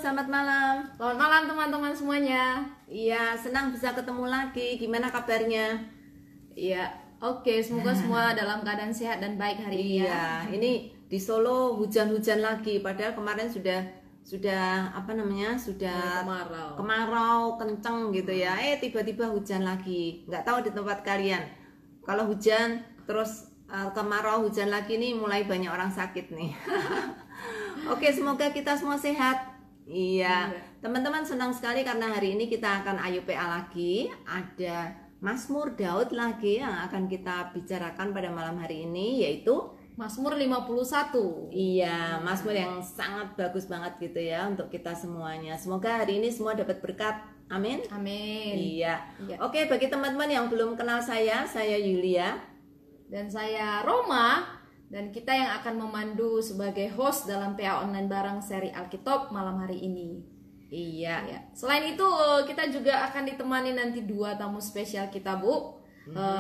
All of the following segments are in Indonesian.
selamat malam. Selamat malam teman-teman semuanya. Iya, senang bisa ketemu lagi. Gimana kabarnya? Iya, oke, semoga semua dalam keadaan sehat dan baik hari ini ya. Iya, ini di Solo hujan-hujan lagi. Padahal kemarin sudah apa namanya? Sudah kemarau kenceng gitu ya. Tiba-tiba hujan lagi. Nggak tahu di tempat kalian. Kalau hujan terus kemarau hujan lagi nih mulai banyak orang sakit nih. Oke, semoga kita semua sehat. Iya, teman-teman senang sekali karena hari ini kita akan Ayo PA lagi. Ada Mazmur Daud lagi yang akan kita bicarakan pada malam hari ini, yaitu Mazmur 51. Iya, Mazmur yang sangat bagus banget gitu ya untuk kita semuanya. Semoga hari ini semua dapat berkat. Amin. Amin. Iya. Oke, bagi teman-teman yang belum kenal saya Yulia. Dan saya Roma. Dan kita yang akan memandu sebagai host dalam PA Online Bareng seri Alkitab malam hari ini. Iya. Selain itu kita juga akan ditemani nanti 2 tamu spesial kita, Bu.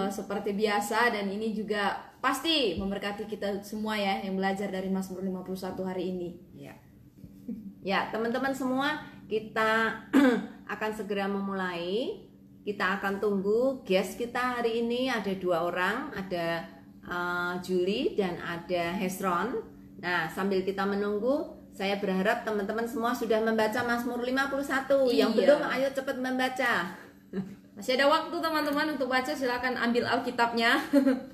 Seperti biasa, dan ini juga pasti memberkati kita semua ya yang belajar dari Mazmur 51 hari ini. Iya. Ya, teman-teman semua, kita akan segera memulai. Kita akan tunggu guest kita hari ini, ada 2 orang, ada Julie dan ada Hesron. Nah, sambil kita menunggu, saya berharap teman-teman semua sudah membaca Mazmur 51. Yang belum, ayo cepat membaca. Masih ada waktu teman-teman untuk baca, silakan ambil Alkitabnya.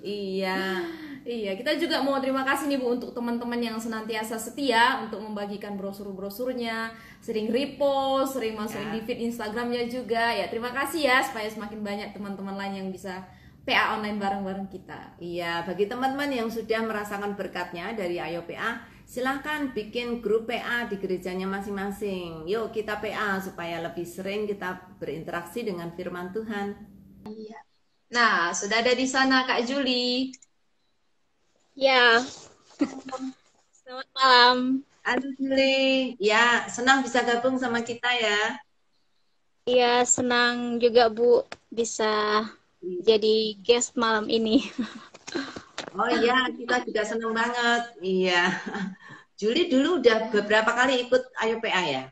Iya, kita juga mau terima kasih nih Bu untuk teman-teman yang senantiasa setia untuk membagikan brosur-brosurnya, sering repost, sering masukin di feed Instagramnya juga. Ya, terima kasih ya supaya semakin banyak teman-teman lain yang bisa PA online bareng-bareng kita. Iya, bagi teman-teman yang sudah merasakan berkatnya dari Ayo PA, silahkan bikin grup PA di gerejanya masing-masing. Yuk kita PA supaya lebih sering kita berinteraksi dengan firman Tuhan. Iya. Nah, sudah ada di sana Kak Juli. Ya. Selamat malam. Halo Juli. Ya, senang bisa gabung sama kita ya. Iya, senang juga Bu bisa jadi guest malam ini. Oh iya, kita juga senang banget. Iya. Juli dulu udah beberapa kali ikut Ayo PA ya?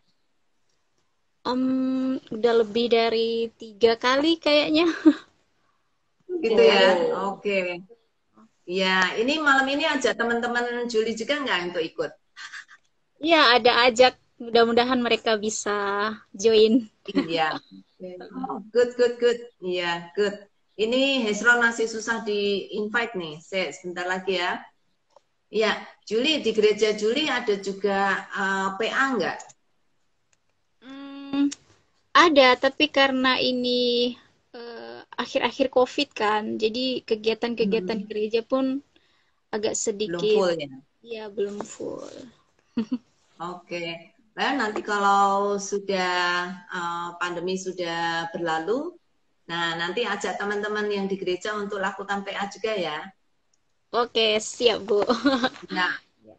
Udah lebih dari 3 kali kayaknya. Gitu ya? Oke. Ya, ini malam ini ajak teman-teman Juli juga nggak untuk ikut? Iya, ada ajak. Mudah-mudahan mereka bisa join. Iya. Good. Iya, good. Ini Hesron masih susah di invite nih. Sebentar lagi ya. Iya, Juli, di gereja Juli ada juga PA nggak? Ada, tapi karena ini akhir-akhir COVID kan, jadi kegiatan-kegiatan gereja pun agak sedikit. Belum full ya? Iya, belum full. Oke. Nah, nanti kalau sudah pandemi sudah berlalu, nah nanti ajak teman-teman yang di gereja untuk lakukan PA juga ya. Oke, siap Bu. Nah,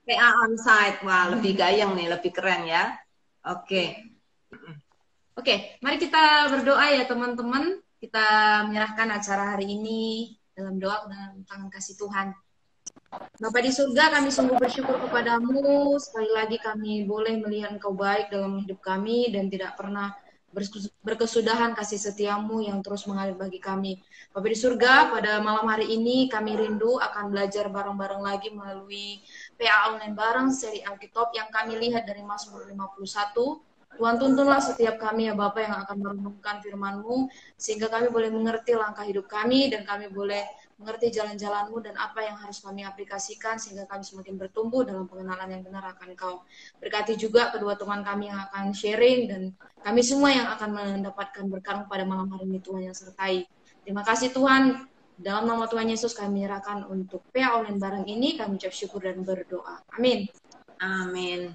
PA onsite, wah lebih gayeng nih, lebih keren ya. Oke. Oke, mari kita berdoa ya teman-teman. Kita menyerahkan acara hari ini dalam doa dan tangan kasih Tuhan. Bapa di surga, kami sungguh bersyukur kepadamu. Sekali lagi kami boleh melihat Engkau baik dalam hidup kami dan tidak pernah berkesudahan kasih setiamu yang terus mengalir bagi kami. Bapa di surga, pada malam hari ini kami rindu akan belajar bareng-bareng lagi melalui PA online bareng seri Alkitab yang kami lihat dari Mazmur 51. Tuhan, tuntunlah setiap kami ya Bapa yang akan merenungkan firman-Mu, sehingga kami boleh mengerti langkah hidup kami, dan kami boleh mengerti jalan-jalan-Mu dan apa yang harus kami aplikasikan, sehingga kami semakin bertumbuh dalam pengenalan yang benar akan Engkau. Berkati juga kedua teman kami yang akan sharing, dan kami semua yang akan mendapatkan berkat pada malam hari ini, Tuhan yang sertai. Terima kasih Tuhan, dalam nama Tuhan Yesus kami menyerahkan untuk PA online bareng ini, kami ucap syukur dan berdoa. Amin. Amin.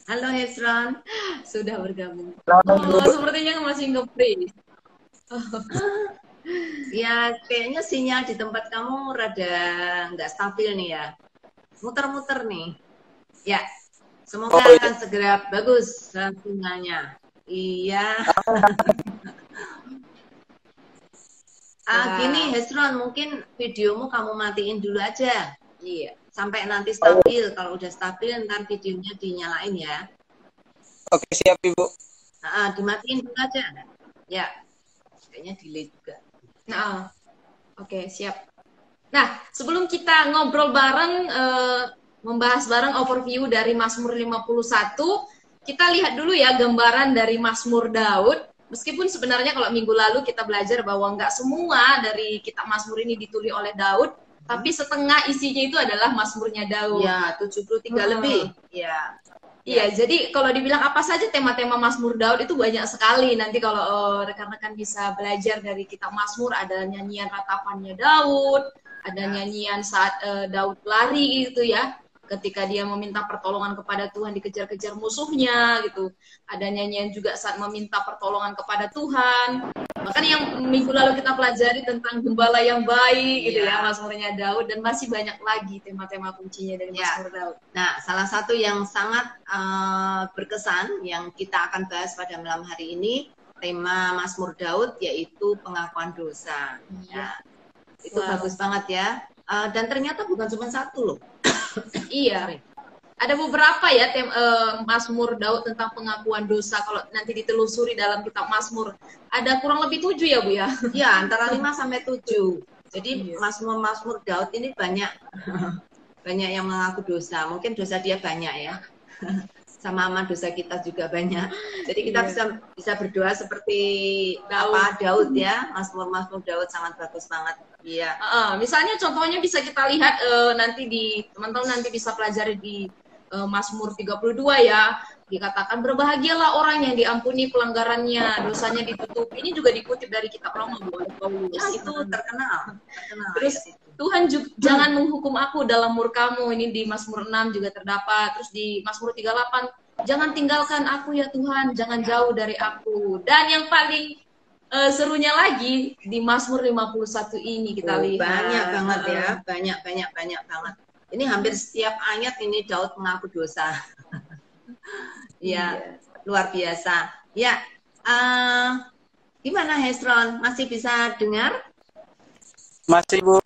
Halo Hesron, sudah bergabung. Sepertinya masih nge-free. Ya, kayaknya sinyal di tempat kamu rada nggak stabil nih ya. Muter-muter nih. Ya, semoga akan segera bagus sinyalnya. Iya. Gini Hesron, mungkin videomu kamu matiin dulu aja. Iya. sampai nanti stabil. Kalau udah stabil ntar videonya dinyalain ya. Oke, siap Ibu. Dimatiin dulu aja. Ya, kayaknya delay juga. Nah, oke, siap. Nah, sebelum kita ngobrol bareng, membahas bareng overview dari Mazmur 51, kita lihat dulu ya gambaran dari Mazmur Daud. Meskipun sebenarnya kalau minggu lalu kita belajar bahwa nggak semua dari kitab Mazmur ini ditulis oleh Daud, tapi setengah isinya itu adalah Mazmurnya Daud. Ya, 73 lebih. Ya. Iya, jadi kalau dibilang apa saja tema-tema Mazmur Daud itu banyak sekali. Nanti kalau rekan-rekan bisa belajar dari kitab Mazmur, ada nyanyian ratapannya Daud, ada nyanyian saat Daud lari gitu ya, ketika dia meminta pertolongan kepada Tuhan dikejar-kejar musuhnya gitu. Ada nyanyian juga saat meminta pertolongan kepada Tuhan. Bahkan yang minggu lalu kita pelajari tentang gembala yang baik gitu ya, Mazmurnya Daud, dan masih banyak lagi tema-tema kuncinya dari Mazmur Daud. Nah, salah satu yang sangat berkesan yang kita akan bahas pada malam hari ini, tema Mazmur Daud, yaitu pengakuan dosa. Ya, itu bagus banget ya. Dan ternyata bukan cuma satu loh. Iya. Ada beberapa ya Mazmur Daud tentang pengakuan dosa. Kalau nanti ditelusuri dalam kitab Mazmur, ada kurang lebih 7 ya Bu ya? Ya, antara 5 sampai 7. Jadi Mazmur Daud ini banyak yang mengaku dosa. Mungkin dosa dia banyak ya. Sama dosa kita juga banyak. Jadi kita bisa berdoa seperti Daud ya. Mazmur Daud sangat bagus banget. Iya. Misalnya contohnya bisa kita lihat nanti teman-teman nanti bisa pelajari di Mazmur 32 ya. Dikatakan berbahagialah orang yang diampuni pelanggarannya, dosanya ditutup. Ini juga dikutip dari kitab Roma Paulus. Ya, itu terkenal. Terus Tuhan jangan menghukum aku dalam murkamu. Ini di Mazmur 6 juga terdapat. Terus di Mazmur 38, jangan tinggalkan aku ya Tuhan, jangan jauh dari aku. Dan yang paling serunya lagi di Mazmur 51 ini kita lihat. Banyak banget ya, banyak banget. Ini hampir setiap ayat ini Daud mengaku dosa. Ya, luar biasa. Ya, gimana Hesron? Masih bisa dengar? Masih Bu.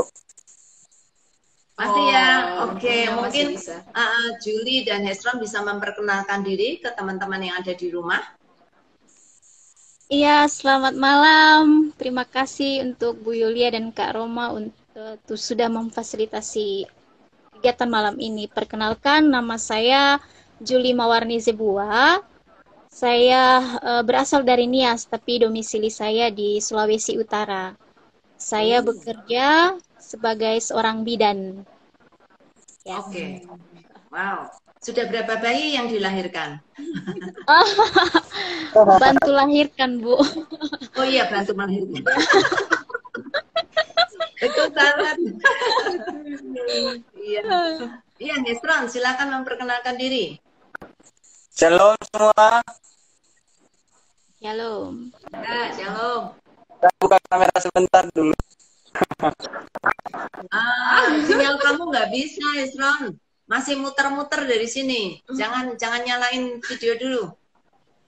Masih ya, oke. Ya, Mungkin Julie dan Hesron bisa memperkenalkan diri ke teman-teman yang ada di rumah. Iya, selamat malam. Terima kasih untuk Bu Yulia dan Kak Roma untuk sudah memfasilitasi kegiatan malam ini. Perkenalkan, nama saya Julie Mawarni Zebua. Saya berasal dari Nias, tapi domisili saya di Sulawesi Utara. Saya bekerja sebagai seorang bidan. Ya. Oke. Wow. Sudah berapa bayi yang dilahirkan? Bantu lahirkan, Bu. Oh iya, bantu melahirkan. Itu sangat. Iya. Iya, Hesron, silakan memperkenalkan diri. Shalom semua. Shalom. Shalom. Saya buka kamera sebentar dulu. Sinyal kamu nggak bisa, Hesron. Masih muter-muter dari sini. Jangan nyalain video dulu.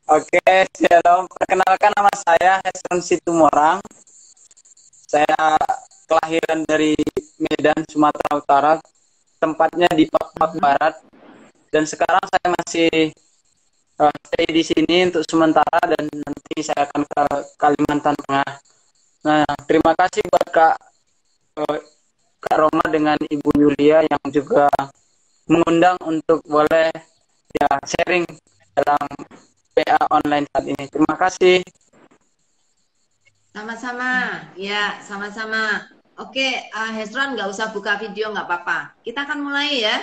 Oke, shalom. Perkenalkan, nama saya Hesron Situmorang. Saya kelahiran dari Medan, Sumatera Utara. Tempatnya di Papua Barat. Dan sekarang saya masih stay di sini untuk sementara dan nanti saya akan ke Kalimantan Tengah. Nah, terima kasih buat Kak Roma dengan Ibu Yulia yang juga mengundang untuk boleh ya sharing dalam PA online saat ini. Terima kasih. Sama-sama. Ya, sama-sama. Oke, Hesron nggak usah buka video, nggak apa-apa. Kita akan mulai ya.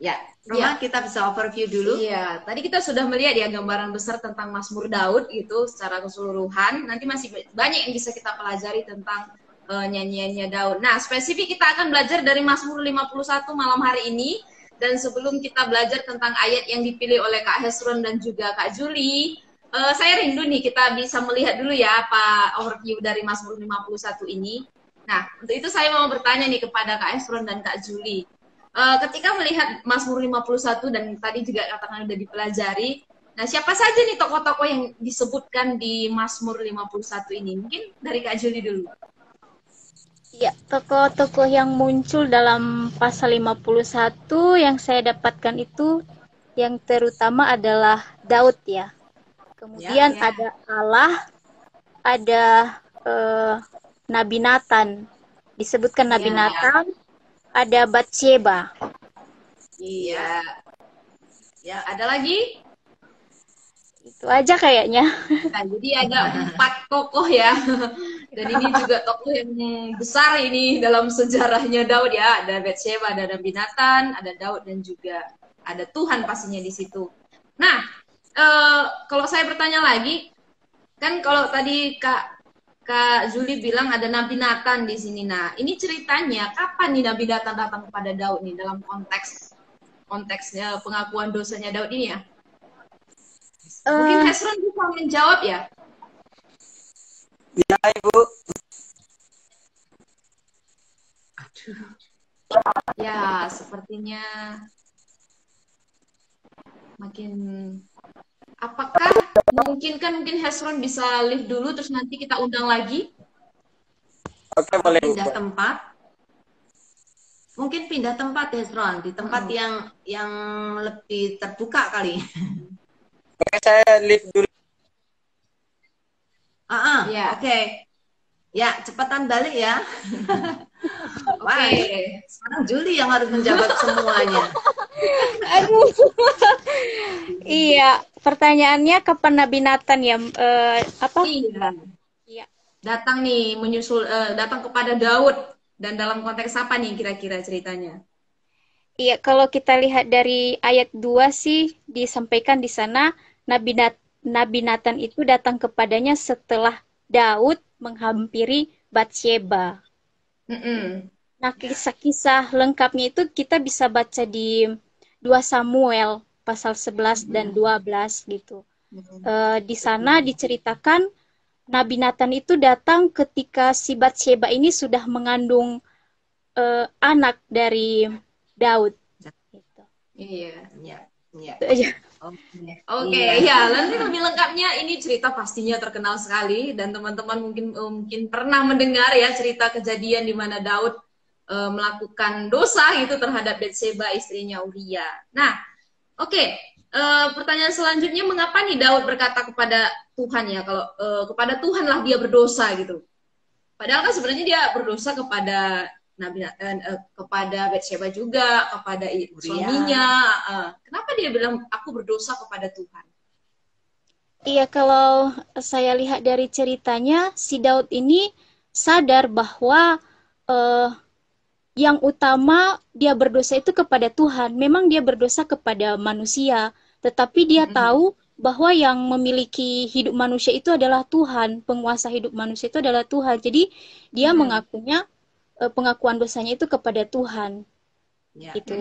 Ya, Roma, kita bisa overview dulu. Iya, tadi kita sudah melihat ya gambaran besar tentang Mazmur Daud itu secara keseluruhan. Nanti masih banyak yang bisa kita pelajari tentang nyanyiannya Daud. Nah, spesifik kita akan belajar dari Mazmur 51 malam hari ini. Dan sebelum kita belajar tentang ayat yang dipilih oleh Kak Hesron dan juga Kak Julie, saya rindu nih kita bisa melihat dulu ya apa overview dari Mazmur 51 ini. Nah, untuk itu saya mau bertanya nih kepada Kak Hesron dan Kak Julie. Ketika melihat Mazmur 51 dan tadi juga katakan sudah dipelajari, nah siapa saja nih tokoh-tokoh yang disebutkan di Mazmur 51 ini? Mungkin dari Kak Julie dulu. Ya, tokoh-tokoh yang muncul dalam pasal 51 yang saya dapatkan itu yang terutama adalah Daud ya. Kemudian Ya. ada Allah, ada Nabi Nathan. Disebutkan Nabi Ya. Nathan, ada Batsheba. Iya. Ya, ada lagi? Itu aja kayaknya. Nah, jadi ada 4 tokoh ya. Dan ini juga tokoh yang besar ini dalam sejarahnya Daud ya. Ada Batsheba, ada Nabi Nathan, ada Daud dan juga ada Tuhan pastinya di situ. Nah, kalau saya bertanya lagi, kan kalau tadi Kak Juli bilang ada Nabi Nathan di sini. Nah, ini ceritanya kapan nih Nabi Nathan datang kepada Daud nih dalam konteksnya pengakuan dosanya Daud ini ya? Mungkin Hesron bisa menjawab ya? Ya, Ibu. Ya, sepertinya makin apakah mungkin Hesron bisa live dulu terus nanti kita undang lagi? Oke, boleh. Pindah tempat. Mungkin pindah tempat Hesron, di tempat yang lebih terbuka kali. Oke, saya live dulu. Ya. Oke. Ya, cepetan balik ya. Oke. Sekarang Juli yang harus menjawab semuanya. Aduh. Iya, pertanyaannya kapan Nabi Nathan ya? Apa? Iya. Datang nih menyusul datang kepada Daud dan dalam konteks apa nih kira-kira ceritanya? Iya, kalau kita lihat dari ayat 2 sih disampaikan di sana Nabi Nathan itu datang kepadanya setelah Daud menghampiri Batsheba. Nah, kisah-kisah lengkapnya itu kita bisa baca di 2 Samuel pasal 11 dan 12 gitu. Di sana diceritakan Nabi Nathan itu datang ketika si Batsheba ini sudah mengandung anak dari Daud. Gitu. Iya. Itu aja. Oke, ya. Nanti lebih lengkapnya ini cerita pastinya terkenal sekali dan teman-teman mungkin pernah mendengar ya cerita kejadian di mana Daud melakukan dosa itu terhadap Batsheba istrinya Uria. Nah, oke. Pertanyaan selanjutnya, mengapa nih Daud berkata kepada Tuhan ya kalau kepada Tuhanlah dia berdosa gitu. Padahal kan sebenarnya dia berdosa kepada kepada Batsheba juga, kepada suaminya. Kenapa dia bilang aku berdosa kepada Tuhan? Iya, kalau saya lihat dari ceritanya, si Daud ini sadar bahwa yang utama dia berdosa itu kepada Tuhan. Memang dia berdosa kepada manusia, tetapi dia tahu bahwa yang memiliki hidup manusia itu adalah Tuhan. Penguasa hidup manusia itu adalah Tuhan. Jadi dia mengakunya pengakuan dosanya itu kepada Tuhan. Ya. Gitu.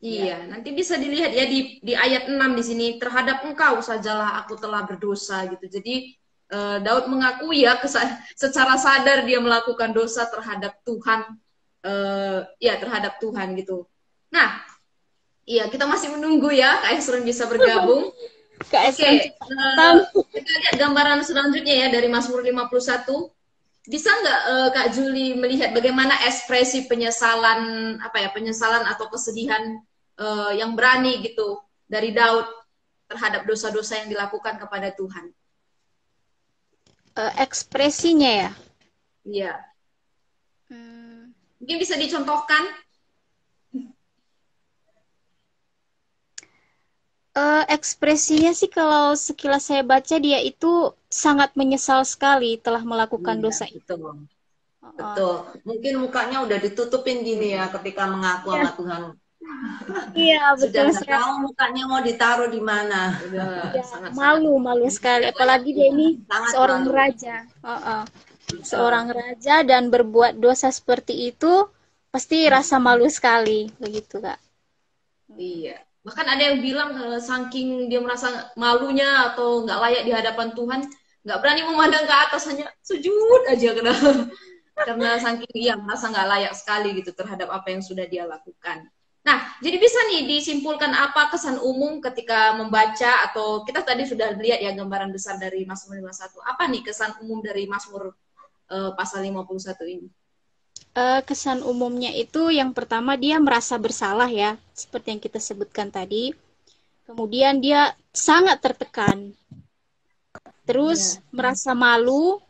Iya, nanti bisa dilihat ya di ayat 6 di sini, terhadap engkau sajalah aku telah berdosa gitu. Jadi Daud mengakui ya secara sadar dia melakukan dosa terhadap Tuhan, terhadap Tuhan gitu. Nah, iya kita masih menunggu ya Kak Esron bisa bergabung. Oke, kita lihat gambaran selanjutnya ya dari Mazmur 51. Bisa nggak Kak Juli melihat bagaimana ekspresi penyesalan atau kesedihan yang berani gitu dari Daud terhadap dosa-dosa yang dilakukan kepada Tuhan? Ekspresinya ya? Iya. Mungkin bisa dicontohkan? Ekspresinya sih kalau sekilas saya baca dia itu sangat menyesal sekali telah melakukan dosa itu. Betul. Mungkin mukanya udah ditutupin gini ya ketika mengaku sama Tuhan. Iya, betul sekali. Sudah tahu mukanya mau ditaruh di mana. Malu sekali. Apalagi dia ini seorang raja. Seorang raja dan berbuat dosa seperti itu pasti rasa malu sekali, begitu Kak. Iya. Bahkan ada yang bilang saking dia merasa malunya atau nggak layak di hadapan Tuhan, nggak berani memandang ke atas, hanya sujud aja karena saking merasa nggak layak sekali gitu terhadap apa yang sudah dia lakukan. Nah, jadi bisa nih disimpulkan apa kesan umum ketika membaca, atau kita tadi sudah lihat ya gambaran besar dari Mazmur 51. Apa nih kesan umum dari Mazmur pasal 51 ini? Kesan umumnya itu yang pertama dia merasa bersalah ya, seperti yang kita sebutkan tadi. Kemudian dia sangat tertekan. Terus merasa malu.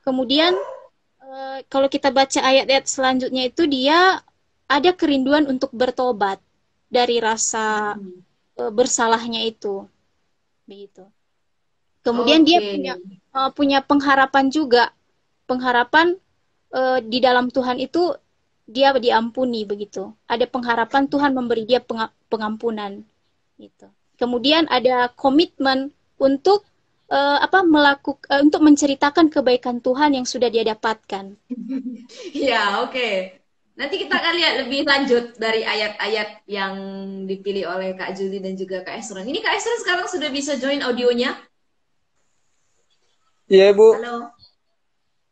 Kemudian kalau kita baca ayat-ayat selanjutnya itu dia ada kerinduan untuk bertobat dari rasa bersalahnya itu. Begitu. Kemudian dia punya pengharapan juga. Pengharapan di dalam Tuhan itu dia diampuni begitu. Ada pengharapan Tuhan memberi dia pengampunan gitu. Kemudian ada komitmen untuk untuk menceritakan kebaikan Tuhan yang sudah dia dapatkan. Ya, oke. Nanti kita akan lihat lebih lanjut dari ayat-ayat yang dipilih oleh Kak Julie dan juga Kak Esron. Ini Kak Esron sekarang sudah bisa join audionya? Iya, Bu. Halo.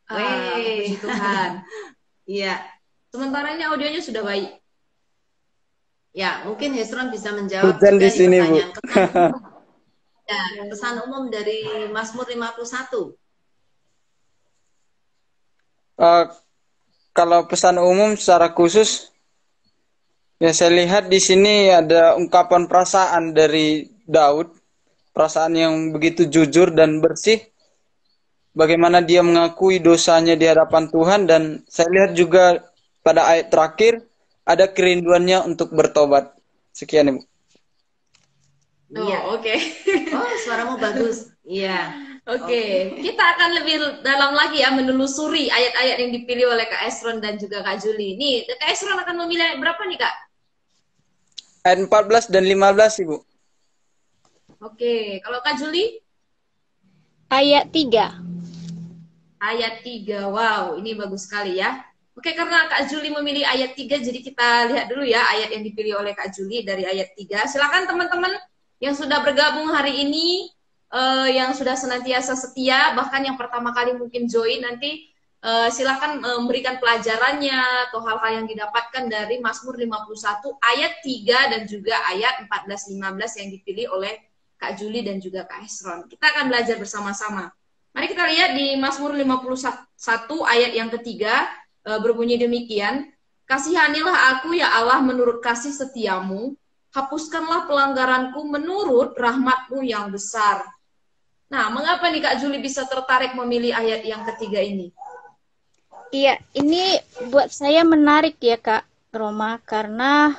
Puji Tuhan. Iya. Sementara ini audionya sudah baik. Ya, mungkin Hesron bisa menjawab Hujan juga di sini, Bu. Ya, pesan umum dari Mazmur 51. Kalau pesan umum secara khusus, ya saya lihat di sini ada ungkapan perasaan dari Daud, perasaan yang begitu jujur dan bersih. Bagaimana dia mengakui dosanya di hadapan Tuhan, dan saya lihat juga pada ayat terakhir ada kerinduannya untuk bertobat. Sekian, Ibu. Iya, oke. Oh, suaramu bagus. Iya. Oke, kita akan lebih dalam lagi ya menelusuri ayat-ayat yang dipilih oleh Kak Esron dan juga Kak Julie. Nih, Kak Esron akan memilih ayat berapa nih, Kak? Ayat 14 dan 15, Ibu. Oke, kalau Kak Julie? Ayat 3. Ayat 3, wow, ini bagus sekali ya. Oke, karena Kak Julie memilih ayat 3, jadi kita lihat dulu ya ayat yang dipilih oleh Kak Julie dari ayat 3. Silakan teman-teman yang sudah bergabung hari ini, yang sudah senantiasa setia, bahkan yang pertama kali mungkin join, nanti silakan memberikan pelajarannya atau hal-hal yang didapatkan dari Mazmur 51 ayat 3 dan juga ayat 14-15 yang dipilih oleh Kak Julie dan juga Kak Esron. Kita akan belajar bersama-sama. Mari kita lihat di Mazmur 51 ayat yang ketiga, berbunyi demikian, kasihanilah aku ya Allah menurut kasih setiamu, hapuskanlah pelanggaranku menurut rahmatmu yang besar. Nah, mengapa nih Kak Julie bisa tertarik memilih ayat yang ketiga ini? Iya, ini buat saya menarik ya Kak Roma, karena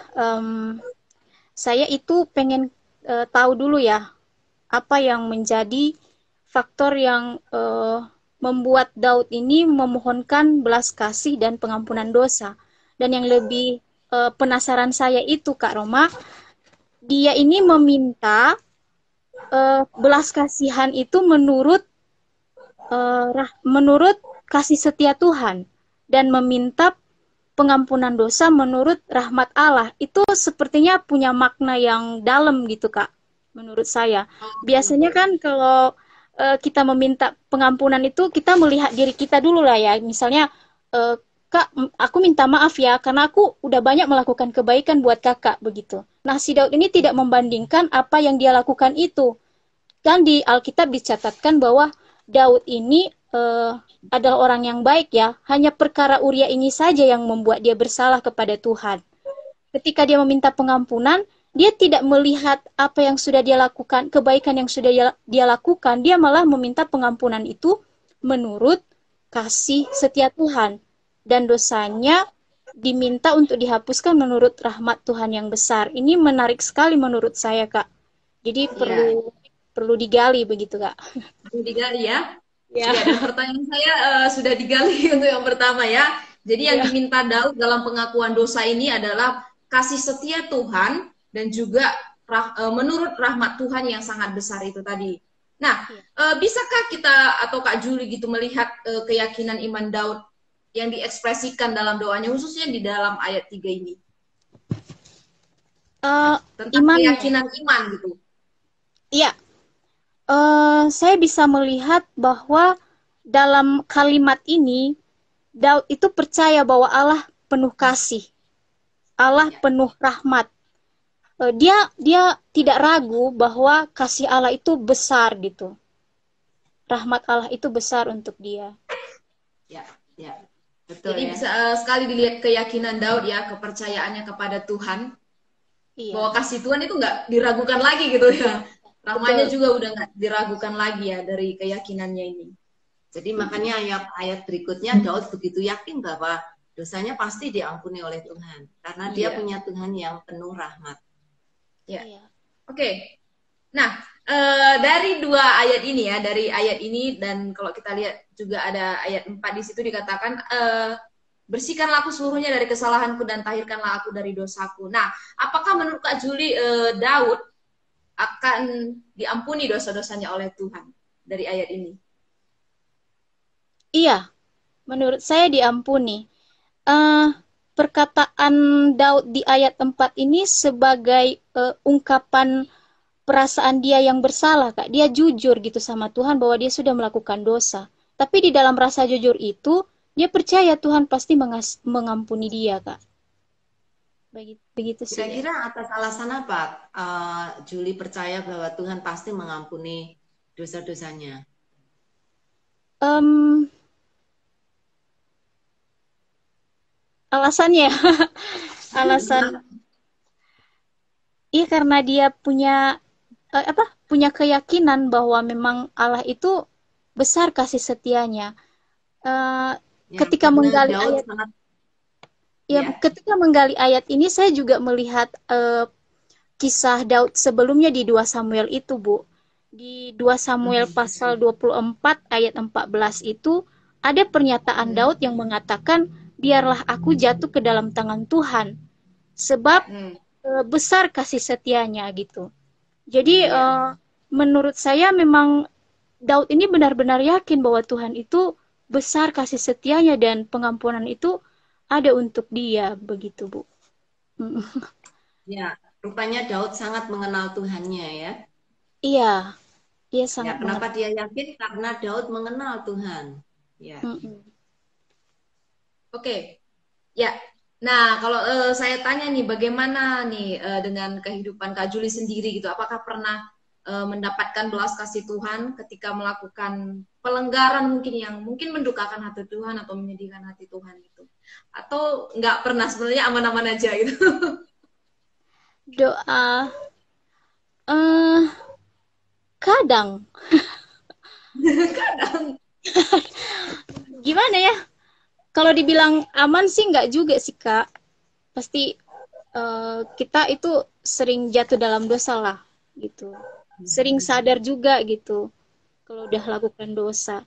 saya itu pengen tahu dulu ya, apa yang menjadi faktor yang membuat Daud ini memohonkan belas kasih dan pengampunan dosa. Dan yang lebih penasaran saya itu Kak Roma, dia ini meminta belas kasihan itu menurut kasih setia Tuhan, dan meminta pengampunan dosa menurut rahmat Allah. Itu sepertinya punya makna yang dalam gitu Kak, menurut saya. Biasanya kan kalau kita meminta pengampunan itu kita melihat diri kita dulu lah ya. Misalnya, Kak, aku minta maaf ya karena aku udah banyak melakukan kebaikan buat kakak begitu. Nah, si Daud ini tidak membandingkan apa yang dia lakukan itu. Kan di Alkitab dicatatkan bahwa Daud ini adalah orang yang baik ya. Hanya perkara Uria ini saja yang membuat dia bersalah kepada Tuhan. Ketika dia meminta pengampunan, dia tidak melihat apa yang sudah dia lakukan, kebaikan yang sudah dia lakukan, dia malah meminta pengampunan itu menurut kasih setia Tuhan. Dan dosanya diminta untuk dihapuskan menurut rahmat Tuhan yang besar. Ini menarik sekali menurut saya, Kak. Jadi perlu digali begitu, Kak. Perlu digali ya? Ya. Dan pertanyaan saya sudah digali untuk yang pertama ya. Jadi yang diminta Daud dalam pengakuan dosa ini adalah kasih setia Tuhan dan juga menurut rahmat Tuhan yang sangat besar itu tadi. Nah, bisakah kita atau Kak Julie gitu melihat keyakinan iman Daud yang diekspresikan dalam doanya, khususnya di dalam ayat 3 ini? Tentang keyakinan iman gitu. Iya. Saya bisa melihat bahwa dalam kalimat ini, Daud itu percaya bahwa Allah penuh kasih. Allah penuh rahmat. Dia tidak ragu bahwa kasih Allah itu besar gitu. Rahmat Allah itu besar untuk dia. Ya. Betul Jadi ya. bisa sekali dilihat keyakinan Daud ya, kepercayaannya kepada Tuhan, Iya, bahwa kasih Tuhan itu nggak diragukan lagi gitu ya. Ramanya betul. juga udah nggak diragukan lagi ya dari keyakinannya ini. Jadi makanya ayat-ayat berikutnya Daud begitu yakin bahwa dosanya pasti diampuni oleh Tuhan. Karena dia Iya, punya Tuhan yang penuh rahmat. ya. Iya. Oke. Nah, dari dua ayat ini ya, dari ayat ini dan kalau kita lihat juga ada ayat 4 di situ dikatakan bersihkanlah aku seluruhnya dari kesalahanku dan tahirkanlah aku dari dosaku. Nah, apakah menurut Kak Juli Daud akan diampuni dosa-dosanya oleh Tuhan dari ayat ini? Iya, menurut saya diampuni. Eh, Perkataan Daud di ayat 4 ini sebagai ungkapan perasaan dia yang bersalah, Kak. Dia jujur gitu sama Tuhan bahwa dia sudah melakukan dosa. Tapi di dalam rasa jujur itu, dia percaya Tuhan pasti mengampuni dia, Kak. Begitu sih ya. Kira-kira atas alasan apa Juli percaya bahwa Tuhan pasti mengampuni dosa-dosanya? Em, Alasannya, alasan, iya karena dia punya keyakinan bahwa memang Allah itu besar kasih setianya. Eh, Ya, ketika karena menggali Daud ayat sangat Ya, ya. ketika menggali ayat ini saya juga melihat kisah Daud sebelumnya di 2 Samuel itu, Bu. Di 2 Samuel pasal 24 ayat 14 itu ada pernyataan Daud yang mengatakan, biarlah aku jatuh ke dalam tangan Tuhan, sebab besar kasih setianya gitu. Jadi menurut saya memang Daud ini benar-benar yakin bahwa Tuhan itu besar kasih setianya dan pengampunan itu ada untuk dia, begitu, Bu. Ya, rupanya Daud sangat mengenal Tuhannya ya. Iya, dia Ya, sangat kenapa dia yakin? Karena Daud mengenal Tuhan. Ya. Oke, ya. Nah, kalau saya tanya nih, bagaimana nih dengan kehidupan Kak Juli sendiri gitu? Apakah pernah mendapatkan belas kasih Tuhan ketika melakukan pelanggaran mungkin yang mungkin mendukakan hati Tuhan atau menyedihkan hati Tuhan gitu? Atau nggak pernah, sebenarnya aman-aman aja gitu? Doa, eh kadang, Kadang. gimana ya? Kalau dibilang aman sih nggak juga sih, Kak. Pasti kita itu sering jatuh dalam dosa lah, gitu. Sering sadar juga gitu, kalau udah lakukan dosa.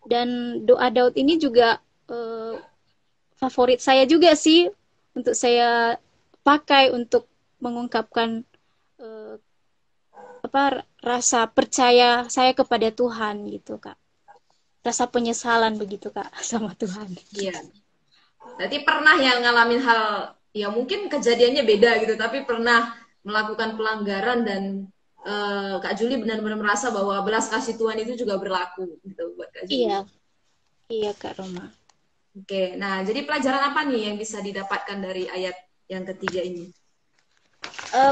Dan doa Daud ini juga favorit saya juga sih, untuk saya pakai untuk mengungkapkan eh, rasa percaya saya kepada Tuhan gitu, Kak. Rasa penyesalan begitu, Kak, sama Tuhan. Iya. Berarti pernah yang ngalamin hal, ya mungkin kejadiannya beda gitu, tapi pernah melakukan pelanggaran dan Kak Juli benar-benar merasa bahwa belas kasih Tuhan itu juga berlaku gitu buat Kak Juli. Iya, iya Kak Roma. Oke, nah jadi pelajaran apa nih yang bisa didapatkan dari ayat yang ketiga ini?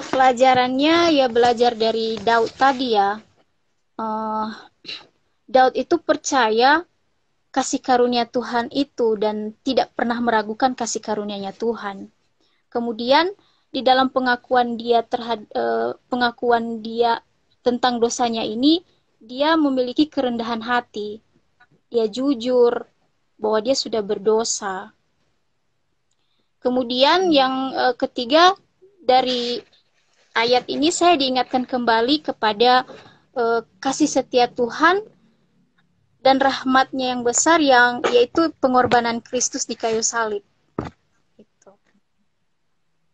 Pelajarannya ya belajar dari Daud tadi ya. Daud itu percaya kasih karunia Tuhan itu dan tidak pernah meragukan kasih karunia-Nya Tuhan. Kemudian di dalam pengakuan dia tentang dosanya ini, dia memiliki kerendahan hati. Dia jujur bahwa dia sudah berdosa. Kemudian yang ketiga, dari ayat ini saya diingatkan kembali kepada kasih setia Tuhan dan rahmat-Nya yang besar, yang yaitu pengorbanan Kristus di kayu salib.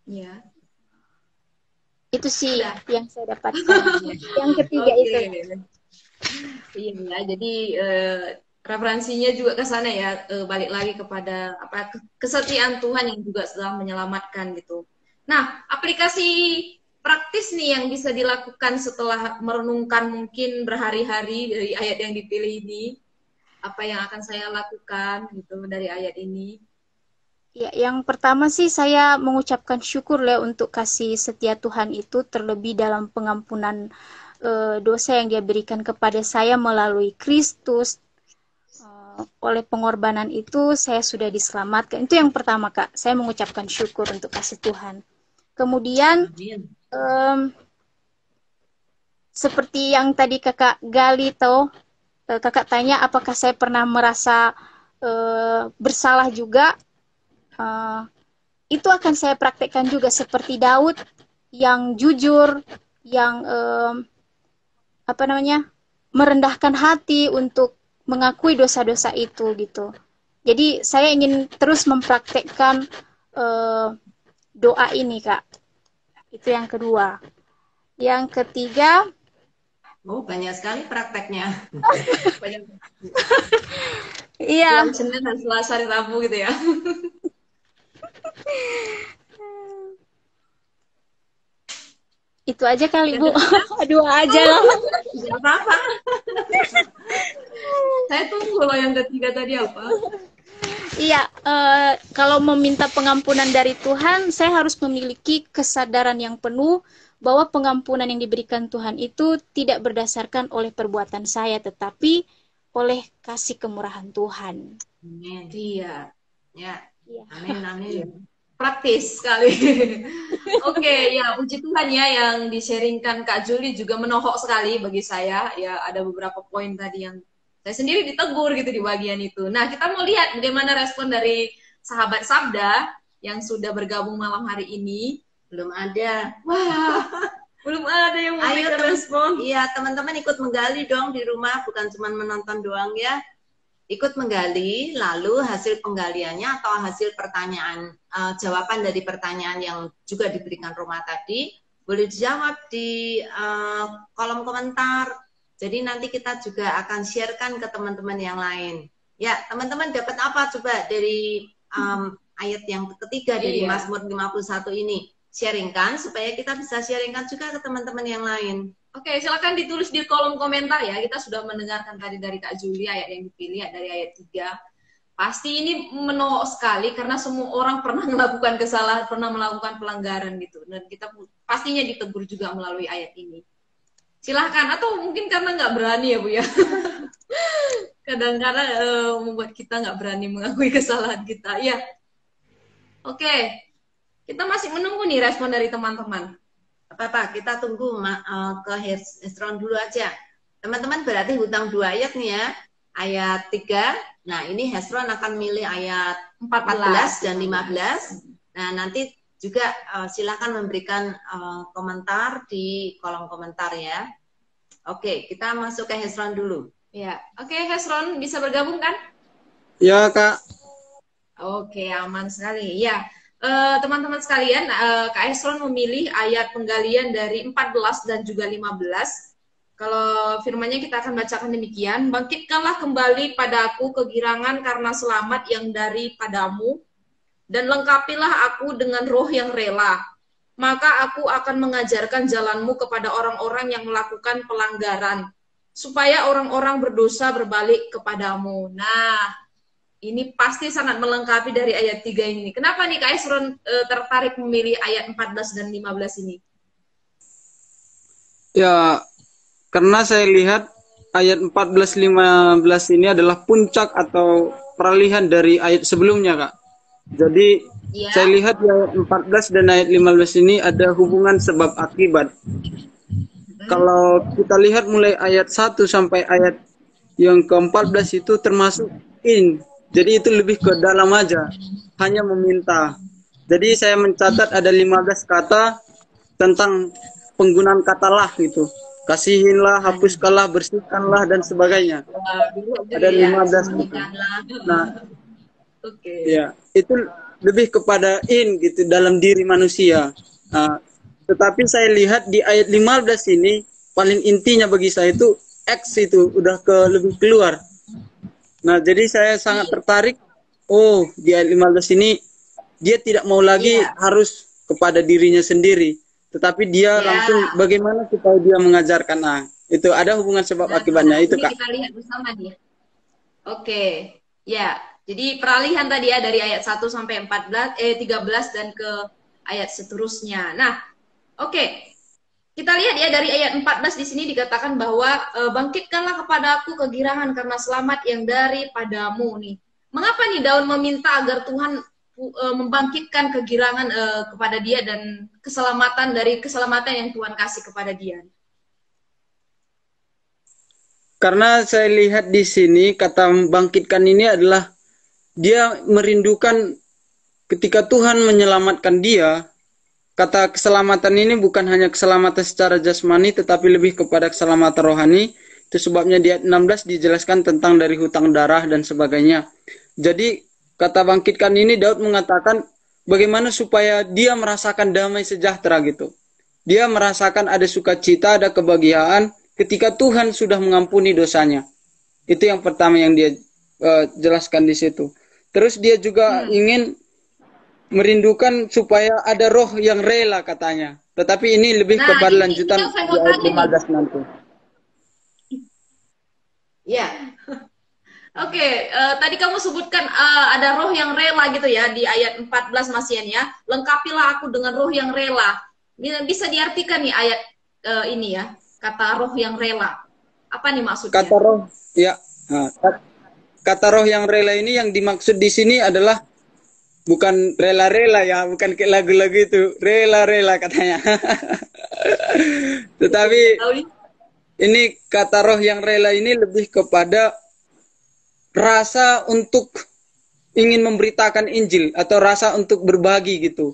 Ya. Itu sih yang saya dapatkan. Yang ketiga itu. Iya, jadi referensinya juga ke sana ya, balik lagi kepada kesetiaan Tuhan yang juga telah menyelamatkan gitu. Nah, aplikasi praktis nih yang bisa dilakukan setelah merenungkan mungkin berhari-hari dari ayat yang dipilih ini, apa yang akan saya lakukan gitu dari ayat ini? Ya, yang pertama sih saya mengucapkan syukur lah untuk kasih setia Tuhan itu, terlebih dalam pengampunan dosa yang Dia berikan kepada saya melalui Kristus. oleh pengorbanan itu saya sudah diselamatkan. Itu yang pertama, Kak. Saya mengucapkan syukur untuk kasih Tuhan. Kemudian seperti yang tadi Kakak gali tahu, Kakak tanya apakah saya pernah merasa bersalah juga. Itu akan saya praktekkan juga seperti Daud yang jujur, yang merendahkan hati untuk mengakui dosa-dosa itu gitu. Jadi saya ingin terus mempraktekkan doa ini, Kak. Itu yang kedua. Yang ketiga, banyak sekali prakteknya. iya. Senin dan Selasa dan Rabu gitu ya. Itu aja kali, Bu. Dua aja lah. Gak apa-apa. Saya tunggu loh yang ketiga tadi apa. Iya, kalau meminta pengampunan dari Tuhan, saya harus memiliki kesadaran yang penuh bahwa pengampunan yang diberikan Tuhan itu tidak berdasarkan oleh perbuatan saya, tetapi oleh kasih kemurahan Tuhan. Amin. Iya. Ya. Amin, amin. Iya. Praktis sekali. Oke, ya puji Tuhan ya yang di-sharingkan Kak Juli juga menohok sekali bagi saya. Ya ada beberapa poin tadi yang saya sendiri ditegur gitu di bagian itu. Nah, kita mau lihat bagaimana respon dari sahabat Sabda yang sudah bergabung malam hari ini. Belum ada. Wah, belum ada yang memberikan respon. Iya, teman-teman ikut menggali dong di rumah, bukan cuma menonton doang ya. Ikut menggali, lalu hasil penggaliannya atau hasil pertanyaan, jawaban dari pertanyaan yang juga diberikan Roma tadi, boleh dijawab di kolom komentar. Jadi nanti kita juga akan sharekan ke teman-teman yang lain. Ya, teman-teman dapat apa coba dari ayat yang ketiga dari Mazmur 51 ini? Sharingkan supaya kita bisa sharingkan juga ke teman-teman yang lain. Oke, silakan ditulis di kolom komentar ya. Kita sudah mendengarkan tadi dari Kak Juli ayat yang dipilih dari ayat 3. Pasti ini menohok sekali karena semua orang pernah melakukan kesalahan, pernah melakukan pelanggaran gitu. Dan kita pastinya ditegur juga melalui ayat ini. Silahkan, atau mungkin karena nggak berani ya Bu ya. Kadang-kadang membuat kita nggak berani mengakui kesalahan kita. Ya. Oke, kita masih menunggu nih respon dari teman-teman. Apa-apa, kita tunggu ke Hezron dulu aja. Teman-teman berarti hutang 2 ayat nih ya. Ayat 3. Nah, ini Hezron akan milih ayat 14 dan 15. Nah, nanti juga silakan memberikan komentar di kolom komentar ya. Oke, kita masuk ke Hezron dulu. Ya, oke Hezron bisa bergabung kan? Ya, Kak. Oke, aman sekali. Ya. Teman-teman sekalian, Kak Hezron memilih ayat penggalian dari 14 dan juga 15. Kalau firmannya kita akan bacakan demikian, bangkitkanlah kembali padaku kegirangan karena selamat yang daripadamu, dan lengkapilah aku dengan roh yang rela. Maka aku akan mengajarkan jalanmu kepada orang-orang yang melakukan pelanggaran, supaya orang-orang berdosa berbalik kepadamu. Nah, ini pasti sangat melengkapi dari ayat 3 ini. Kenapa nih Kak Hezron tertarik memilih ayat 14 dan 15 ini? Ya, karena saya lihat ayat 14-15 ini adalah puncak atau peralihan dari ayat sebelumnya, Kak. Jadi, saya lihat di ayat 14 dan ayat 15 ini ada hubungan sebab akibat. Kalau kita lihat mulai ayat 1 sampai ayat yang ke-14 itu termasuk in. Jadi itu lebih ke dalam aja, hanya meminta. Jadi saya mencatat ada 15 kata tentang penggunaan kata lah gitu. Kasihinlah, hapuskanlah, bersihkanlah, dan sebagainya. Ada 15 kata. Nah, ya, itu lebih kepada in gitu dalam diri manusia. Nah, tetapi saya lihat di ayat 15 ini, paling intinya bagi saya itu X itu, udah lebih keluar. Nah, jadi saya sangat tertarik. Oh, di ayat 15 ini dia tidak mau lagi harus kepada dirinya sendiri, tetapi dia langsung bagaimana supaya dia mengajarkan. Nah, itu ada hubungan sebab akibatnya itu, Kak. Kita lihat bersama dia. Oke. Ya, jadi peralihan tadi ya dari ayat 1 sampai 13 dan ke ayat seterusnya. Nah, oke. kita lihat ya dari ayat 14 di sini dikatakan bahwa bangkitkanlah kepada aku kegirangan karena selamat yang daripadamu nih. Mengapa nih Daud meminta agar Tuhan membangkitkan kegirangan kepada dia dan keselamatan dari keselamatan yang Tuhan kasih kepada dia? Karena saya lihat di sini kata membangkitkan ini adalah dia merindukan ketika Tuhan menyelamatkan dia. Kata keselamatan ini bukan hanya keselamatan secara jasmani, tetapi lebih kepada keselamatan rohani. Itu sebabnya di ayat 16 dijelaskan tentang dari hutang darah dan sebagainya. Jadi kata bangkitkan ini Daud mengatakan bagaimana supaya dia merasakan damai sejahtera gitu. Dia merasakan ada sukacita, ada kebahagiaan ketika Tuhan sudah mengampuni dosanya. Itu yang pertama yang dia jelaskan di situ. Terus dia juga ingin merindukan supaya ada roh yang rela katanya. Tetapi ini lebih kepada lanjutan di ayat 15 nanti. Ya. Oke, tadi kamu sebutkan ada roh yang rela gitu ya di ayat 14 Masian ya. Lengkapilah aku dengan roh yang rela. Bisa diartikan nih ayat ini ya, kata roh yang rela. Apa nih maksudnya? Kata roh, ya. Nah, kata roh yang rela ini yang dimaksud di sini adalah bukan rela-rela ya, bukan kayak lagu-lagu itu, rela-rela katanya. Tetapi ini kata roh yang rela ini lebih kepada rasa untuk ingin memberitakan Injil atau rasa untuk berbagi gitu.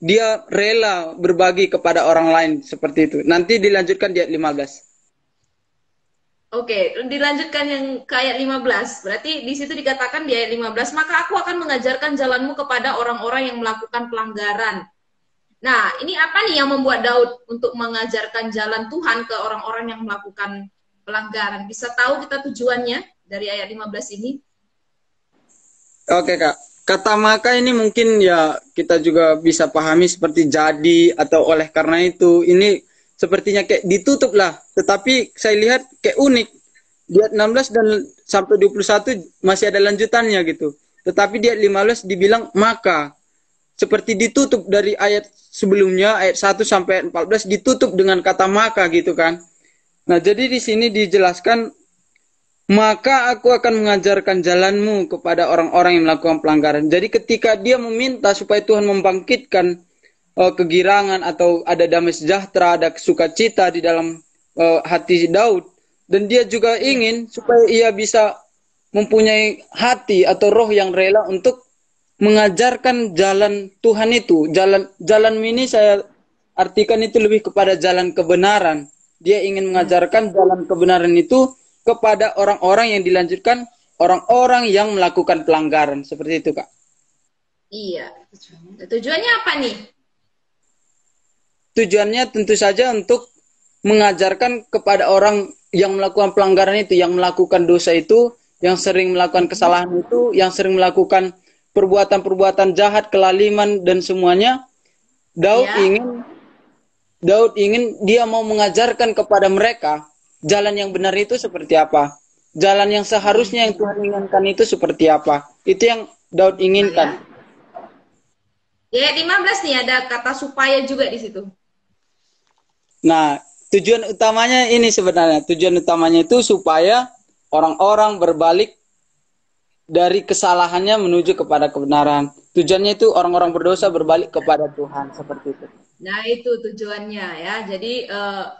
Dia rela berbagi kepada orang lain seperti itu. Nanti dilanjutkan di ayat 15. Oke, dilanjutkan yang ke ayat 15. Berarti di situ dikatakan di ayat 15, maka aku akan mengajarkan jalanmu kepada orang-orang yang melakukan pelanggaran. Nah, ini apa nih yang membuat Daud untuk mengajarkan jalan Tuhan ke orang-orang yang melakukan pelanggaran? Bisa tahu kita tujuannya dari ayat 15 ini? Oke, Kak. Kata maka ini mungkin ya kita juga bisa pahami seperti jadi atau oleh karena itu. Ini sepertinya kayak ditutup lah, tetapi saya lihat kayak unik. Di ayat 16 dan sampai 21 masih ada lanjutannya gitu. Tetapi di ayat 15 dibilang maka. Seperti ditutup dari ayat sebelumnya, ayat 1 sampai ayat 14 ditutup dengan kata maka gitu kan. Nah, jadi di sini dijelaskan maka aku akan mengajarkan jalanmu kepada orang-orang yang melakukan pelanggaran. Jadi ketika dia meminta supaya Tuhan membangkitkan kegirangan atau ada damai sejahtera, ada sukacita di dalam hati Daud, dan dia juga ingin supaya ia bisa mempunyai hati atau roh yang rela untuk mengajarkan jalan Tuhan itu. Jalan ini saya artikan itu lebih kepada jalan kebenaran. Dia ingin mengajarkan jalan kebenaran itu kepada orang-orang yang dilanjutkan orang-orang yang melakukan pelanggaran seperti itu, Kak. Iya. Tujuannya apa nih? Tujuannya tentu saja untuk mengajarkan kepada orang yang melakukan pelanggaran itu, yang melakukan dosa itu, yang sering melakukan kesalahan itu, yang sering melakukan perbuatan-perbuatan jahat, kelaliman dan semuanya. Daud ingin dia mau mengajarkan kepada mereka jalan yang benar itu seperti apa, jalan yang seharusnya yang Tuhan inginkan itu seperti apa. Itu yang Daud inginkan. Ya, 15 nih ada kata supaya juga di situ. Nah, tujuan utamanya ini sebenarnya. Tujuan utamanya itu supaya orang-orang berbalik dari kesalahannya menuju kepada kebenaran. Tujuannya itu orang-orang berdosa berbalik kepada Tuhan, seperti itu. Nah, itu tujuannya ya. Jadi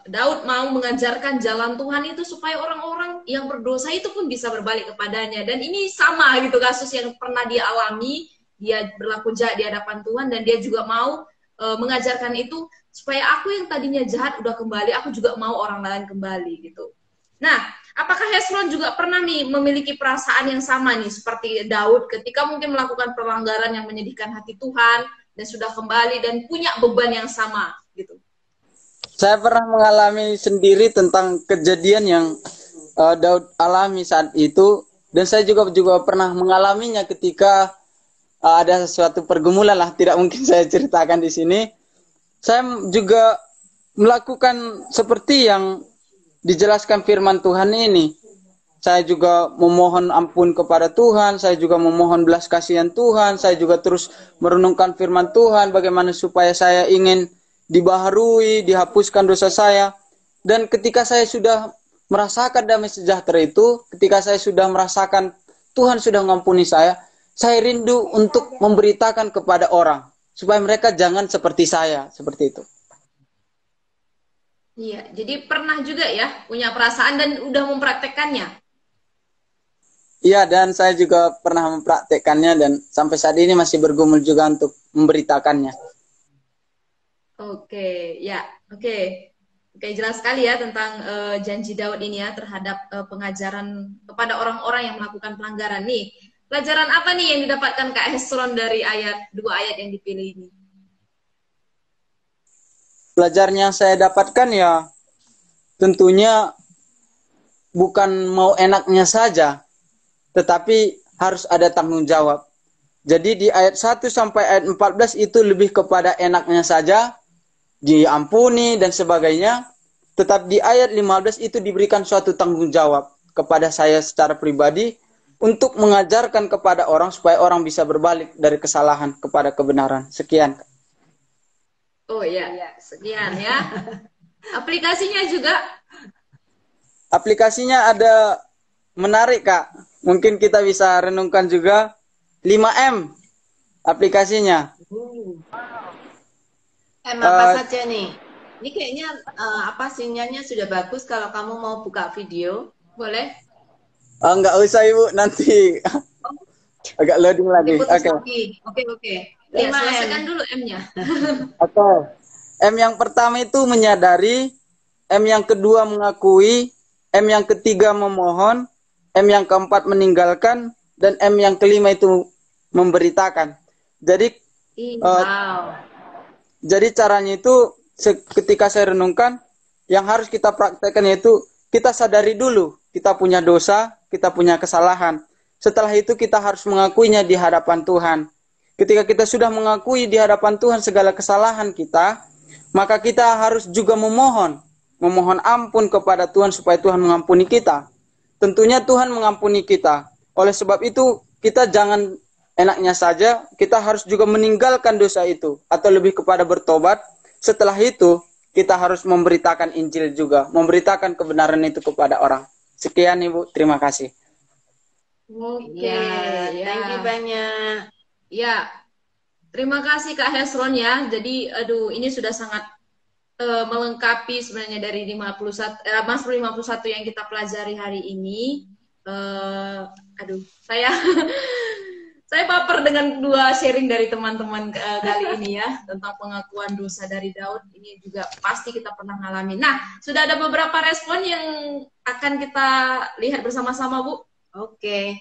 Daud mau mengajarkan jalan Tuhan itu supaya orang-orang yang berdosa itu pun bisa berbalik kepadanya. Dan ini sama gitu kasus yang pernah dia alami. Dia berlaku jahat di hadapan Tuhan dan dia juga mau mengajarkan itu supaya aku yang tadinya jahat udah kembali, aku juga mau orang lain kembali gitu. Nah, apakah Hezron juga pernah nih memiliki perasaan yang sama nih seperti Daud ketika mungkin melakukan pelanggaran yang menyedihkan hati Tuhan dan sudah kembali dan punya beban yang sama gitu? Saya pernah mengalami sendiri tentang kejadian yang Daud alami saat itu, dan saya juga pernah mengalaminya ketika ada suatu pergumulan lah, tidak mungkin saya ceritakan di sini. Saya juga melakukan seperti yang dijelaskan firman Tuhan ini. Saya juga memohon ampun kepada Tuhan, saya juga memohon belas kasihan Tuhan, saya juga terus merenungkan firman Tuhan, bagaimana supaya saya ingin dibaharui, dihapuskan dosa saya. Dan ketika saya sudah merasakan damai sejahtera itu, ketika saya sudah merasakan Tuhan sudah mengampuni saya rindu untuk memberitakan kepada orang supaya mereka jangan seperti saya, seperti itu. Iya, jadi pernah juga ya punya perasaan dan udah mempraktekkannya. Iya, dan saya juga pernah mempraktekkannya dan sampai saat ini masih bergumul juga untuk memberitakannya. Oke, ya, oke. Oke, jelas sekali ya tentang janji Daud ini ya terhadap pengajaran kepada orang-orang yang melakukan pelanggaran nih. Pelajaran apa nih yang didapatkan Kak Hesron dari dua ayat yang dipilih ini? Pelajaran yang saya dapatkan ya tentunya bukan mau enaknya saja, tetapi harus ada tanggung jawab. Jadi di ayat 1 sampai ayat 14 itu lebih kepada enaknya saja, diampuni dan sebagainya. Tetap di ayat 15 itu diberikan suatu tanggung jawab kepada saya secara pribadi untuk mengajarkan kepada orang supaya orang bisa berbalik dari kesalahan kepada kebenaran. Sekian. Oh ya, sekian ya. Aplikasinya juga? Aplikasinya ada menarik, Kak. Mungkin kita bisa renungkan juga 5M aplikasinya. M apa saja nih? Ini kayaknya sinyalnya sudah bagus kalau kamu mau buka video. Boleh? Enggak usah Ibu, nanti agak loading lagi. Oke. Ya, selesaikan dulu M-nya. Oke. M yang pertama itu menyadari, M yang kedua mengakui, M yang ketiga memohon, M yang keempat meninggalkan, dan M yang kelima itu memberitakan. Jadi jadi caranya itu ketika saya renungkan, yang harus kita praktekkan yaitu kita sadari dulu kita punya dosa, kita punya kesalahan. Setelah itu kita harus mengakuinya di hadapan Tuhan. Ketika kita sudah mengakui di hadapan Tuhan segala kesalahan kita, maka kita harus juga memohon ampun kepada Tuhan supaya Tuhan mengampuni kita. Tentunya Tuhan mengampuni kita. Oleh sebab itu kita jangan enaknya saja, kita harus juga meninggalkan dosa itu atau lebih kepada bertobat. Setelah itu kita harus memberitakan Injil juga, memberitakan kebenaran itu kepada orang. Sekian Ibu, terima kasih. Oke, thank you banyak. Ya, terima kasih Kak Hesron ya. Jadi, ini sudah sangat melengkapi sebenarnya dari 51 yang kita pelajari hari ini. Saya baper dengan dua sharing dari teman-teman kali ini ya tentang pengakuan dosa dari Daud. Ini juga pasti kita pernah ngalamin. Nah, sudah ada beberapa respon yang akan kita lihat bersama-sama, Bu. Oke.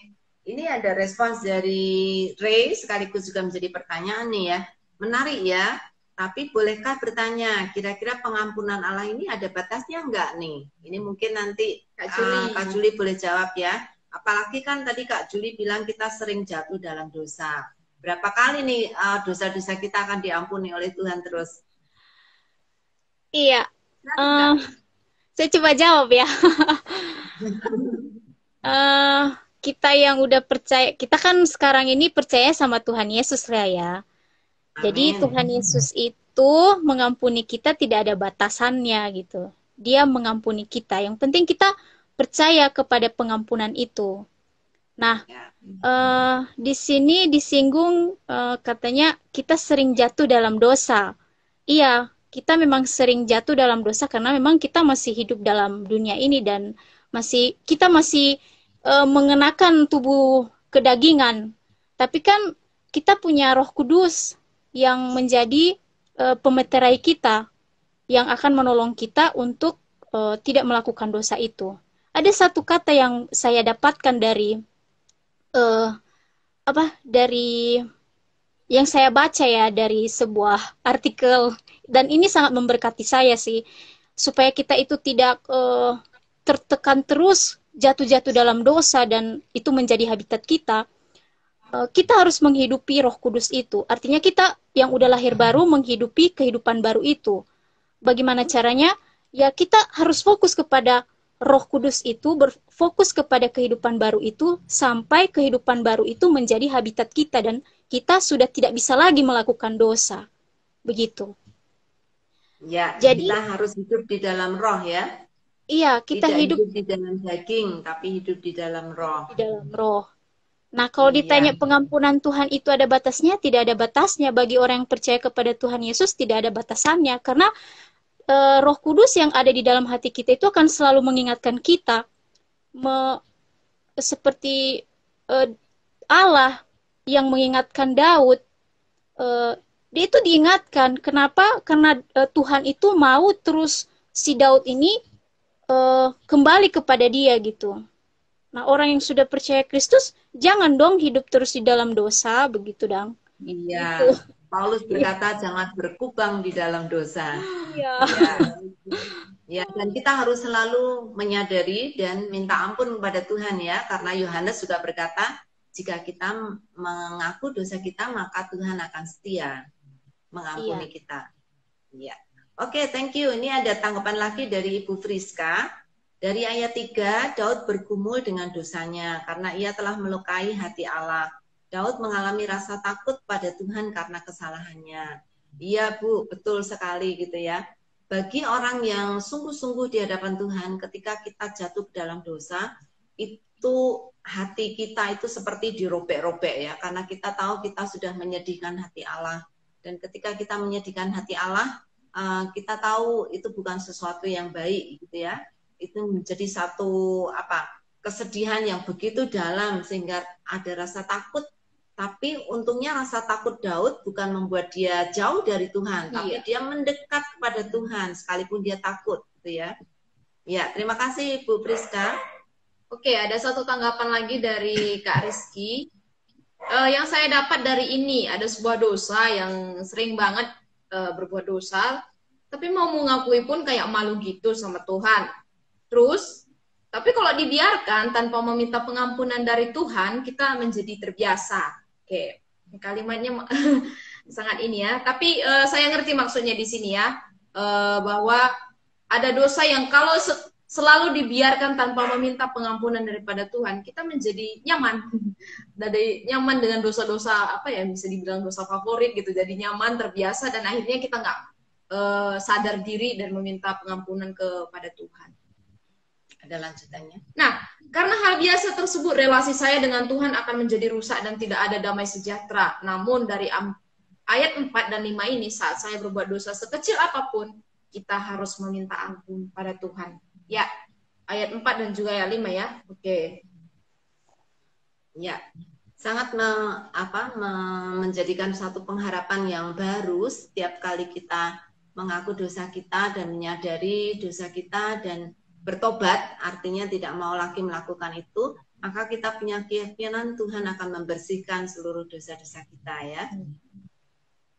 Ini ada respons dari Ray sekaligus juga menjadi pertanyaan nih ya. Menarik ya. Tapi bolehkah bertanya, kira-kira pengampunan Allah ini ada batasnya enggak nih? Ini mungkin nanti Kak Juli boleh jawab ya. Apalagi kan tadi Kak Juli bilang kita sering jatuh dalam dosa. Berapa kali nih dosa-dosa kita akan diampuni oleh Tuhan terus? Iya, saya coba jawab ya. Kita yang udah percaya, kita kan sekarang ini percaya sama Tuhan Yesus ya. Jadi Tuhan Yesus itu mengampuni kita tidak ada batasannya gitu. Dia mengampuni kita. Yang penting kita percaya kepada pengampunan itu. Nah, di sini disinggung katanya kita sering jatuh dalam dosa. Iya, kita memang sering jatuh dalam dosa karena memang kita masih hidup dalam dunia ini dan kita masih mengenakan tubuh kedagingan. Tapi kan kita punya Roh Kudus yang menjadi pemeterai kita, yang akan menolong kita untuk tidak melakukan dosa itu. Ada satu kata yang saya dapatkan dari yang saya baca ya dari sebuah artikel, dan ini sangat memberkati saya sih, supaya kita itu tidak tertekan terus jatuh-jatuh dalam dosa dan itu menjadi habitat kita. Kita harus menghidupi Roh Kudus itu. Artinya kita yang udah lahir baru menghidupi kehidupan baru itu. Bagaimana caranya? Ya kita harus fokus kepada Roh Kudus itu, berfokus kepada kehidupan baru itu, sampai kehidupan baru itu menjadi habitat kita dan kita sudah tidak bisa lagi melakukan dosa. Begitu. Ya, Jadi kita harus hidup di dalam roh ya. iya, kita Tidak hidup hidup di dalam daging, tapi hidup di dalam roh. di dalam roh. Nah, kalau ditanya Iya, pengampunan Tuhan itu ada batasnya, tidak ada batasnya. Bagi orang yang percaya kepada Tuhan Yesus, tidak ada batasannya. Karena Roh Kudus yang ada di dalam hati kita itu akan selalu mengingatkan kita. Seperti Allah yang mengingatkan Daud, dia itu diingatkan. Kenapa? Karena Tuhan itu mau terus si Daud ini kembali kepada dia gitu. Nah, orang yang sudah percaya Kristus, jangan dong hidup terus di dalam dosa, begitu dong. iya. Gitu. Paulus berkata jangan berkubang di dalam dosa. Iya. Ya, ya, dan kita harus selalu menyadari dan minta ampun kepada Tuhan ya, karena Yohanes juga berkata, jika kita mengaku dosa kita, maka Tuhan akan setia mengampuni kita. Ya. Oke, thank you. Ini ada tanggapan lagi dari Ibu Friska. Dari ayat 3, Daud bergumul dengan dosanya karena ia telah melukai hati Allah. Daud mengalami rasa takut pada Tuhan karena kesalahannya. Iya Bu, betul sekali gitu ya. Bagi orang yang sungguh-sungguh di hadapan Tuhan, ketika kita jatuh ke dalam dosa, itu hati kita itu seperti dirobek-robek ya. Karena kita tahu kita sudah menyedihkan hati Allah. Dan ketika kita menyedihkan hati Allah, kita tahu itu bukan sesuatu yang baik gitu ya. Itu menjadi satu kesedihan yang begitu dalam sehingga ada rasa takut. Tapi untungnya rasa takut Daud bukan membuat dia jauh dari Tuhan, tapi dia mendekat kepada Tuhan sekalipun dia takut gitu ya. Ya, terima kasih Bu Priska. Oke, ada satu tanggapan lagi dari Kak Rizky. Yang saya dapat dari ini, ada sebuah dosa yang sering banget berbuat dosa, tapi mau mengakui pun kayak malu gitu sama Tuhan. Terus, tapi kalau dibiarkan tanpa meminta pengampunan dari Tuhan, kita menjadi terbiasa. Oke, kalimatnya sangat ini ya. Tapi saya ngerti maksudnya di sini ya, bahwa ada dosa yang kalau selalu dibiarkan tanpa meminta pengampunan daripada Tuhan, kita menjadi nyaman. Dari nyaman dengan dosa-dosa bisa dibilang dosa favorit gitu. Jadi nyaman, terbiasa, dan akhirnya kita nggak sadar diri dan meminta pengampunan kepada Tuhan. Ada lanjutannya. Nah, karena hal biasa tersebut, relasi saya dengan Tuhan akan menjadi rusak dan tidak ada damai sejahtera. Namun dari ayat 4 dan 5 ini, saat saya berbuat dosa sekecil apapun, kita harus meminta ampun pada Tuhan. Ya, ayat 4 dan juga ayat 5 ya. Oke. Ya, sangat menjadikan satu pengharapan yang baru setiap kali kita mengaku dosa kita dan menyadari dosa kita dan bertobat, artinya tidak mau lagi melakukan itu, maka kita punya keyakinan Tuhan akan membersihkan seluruh dosa-dosa kita ya.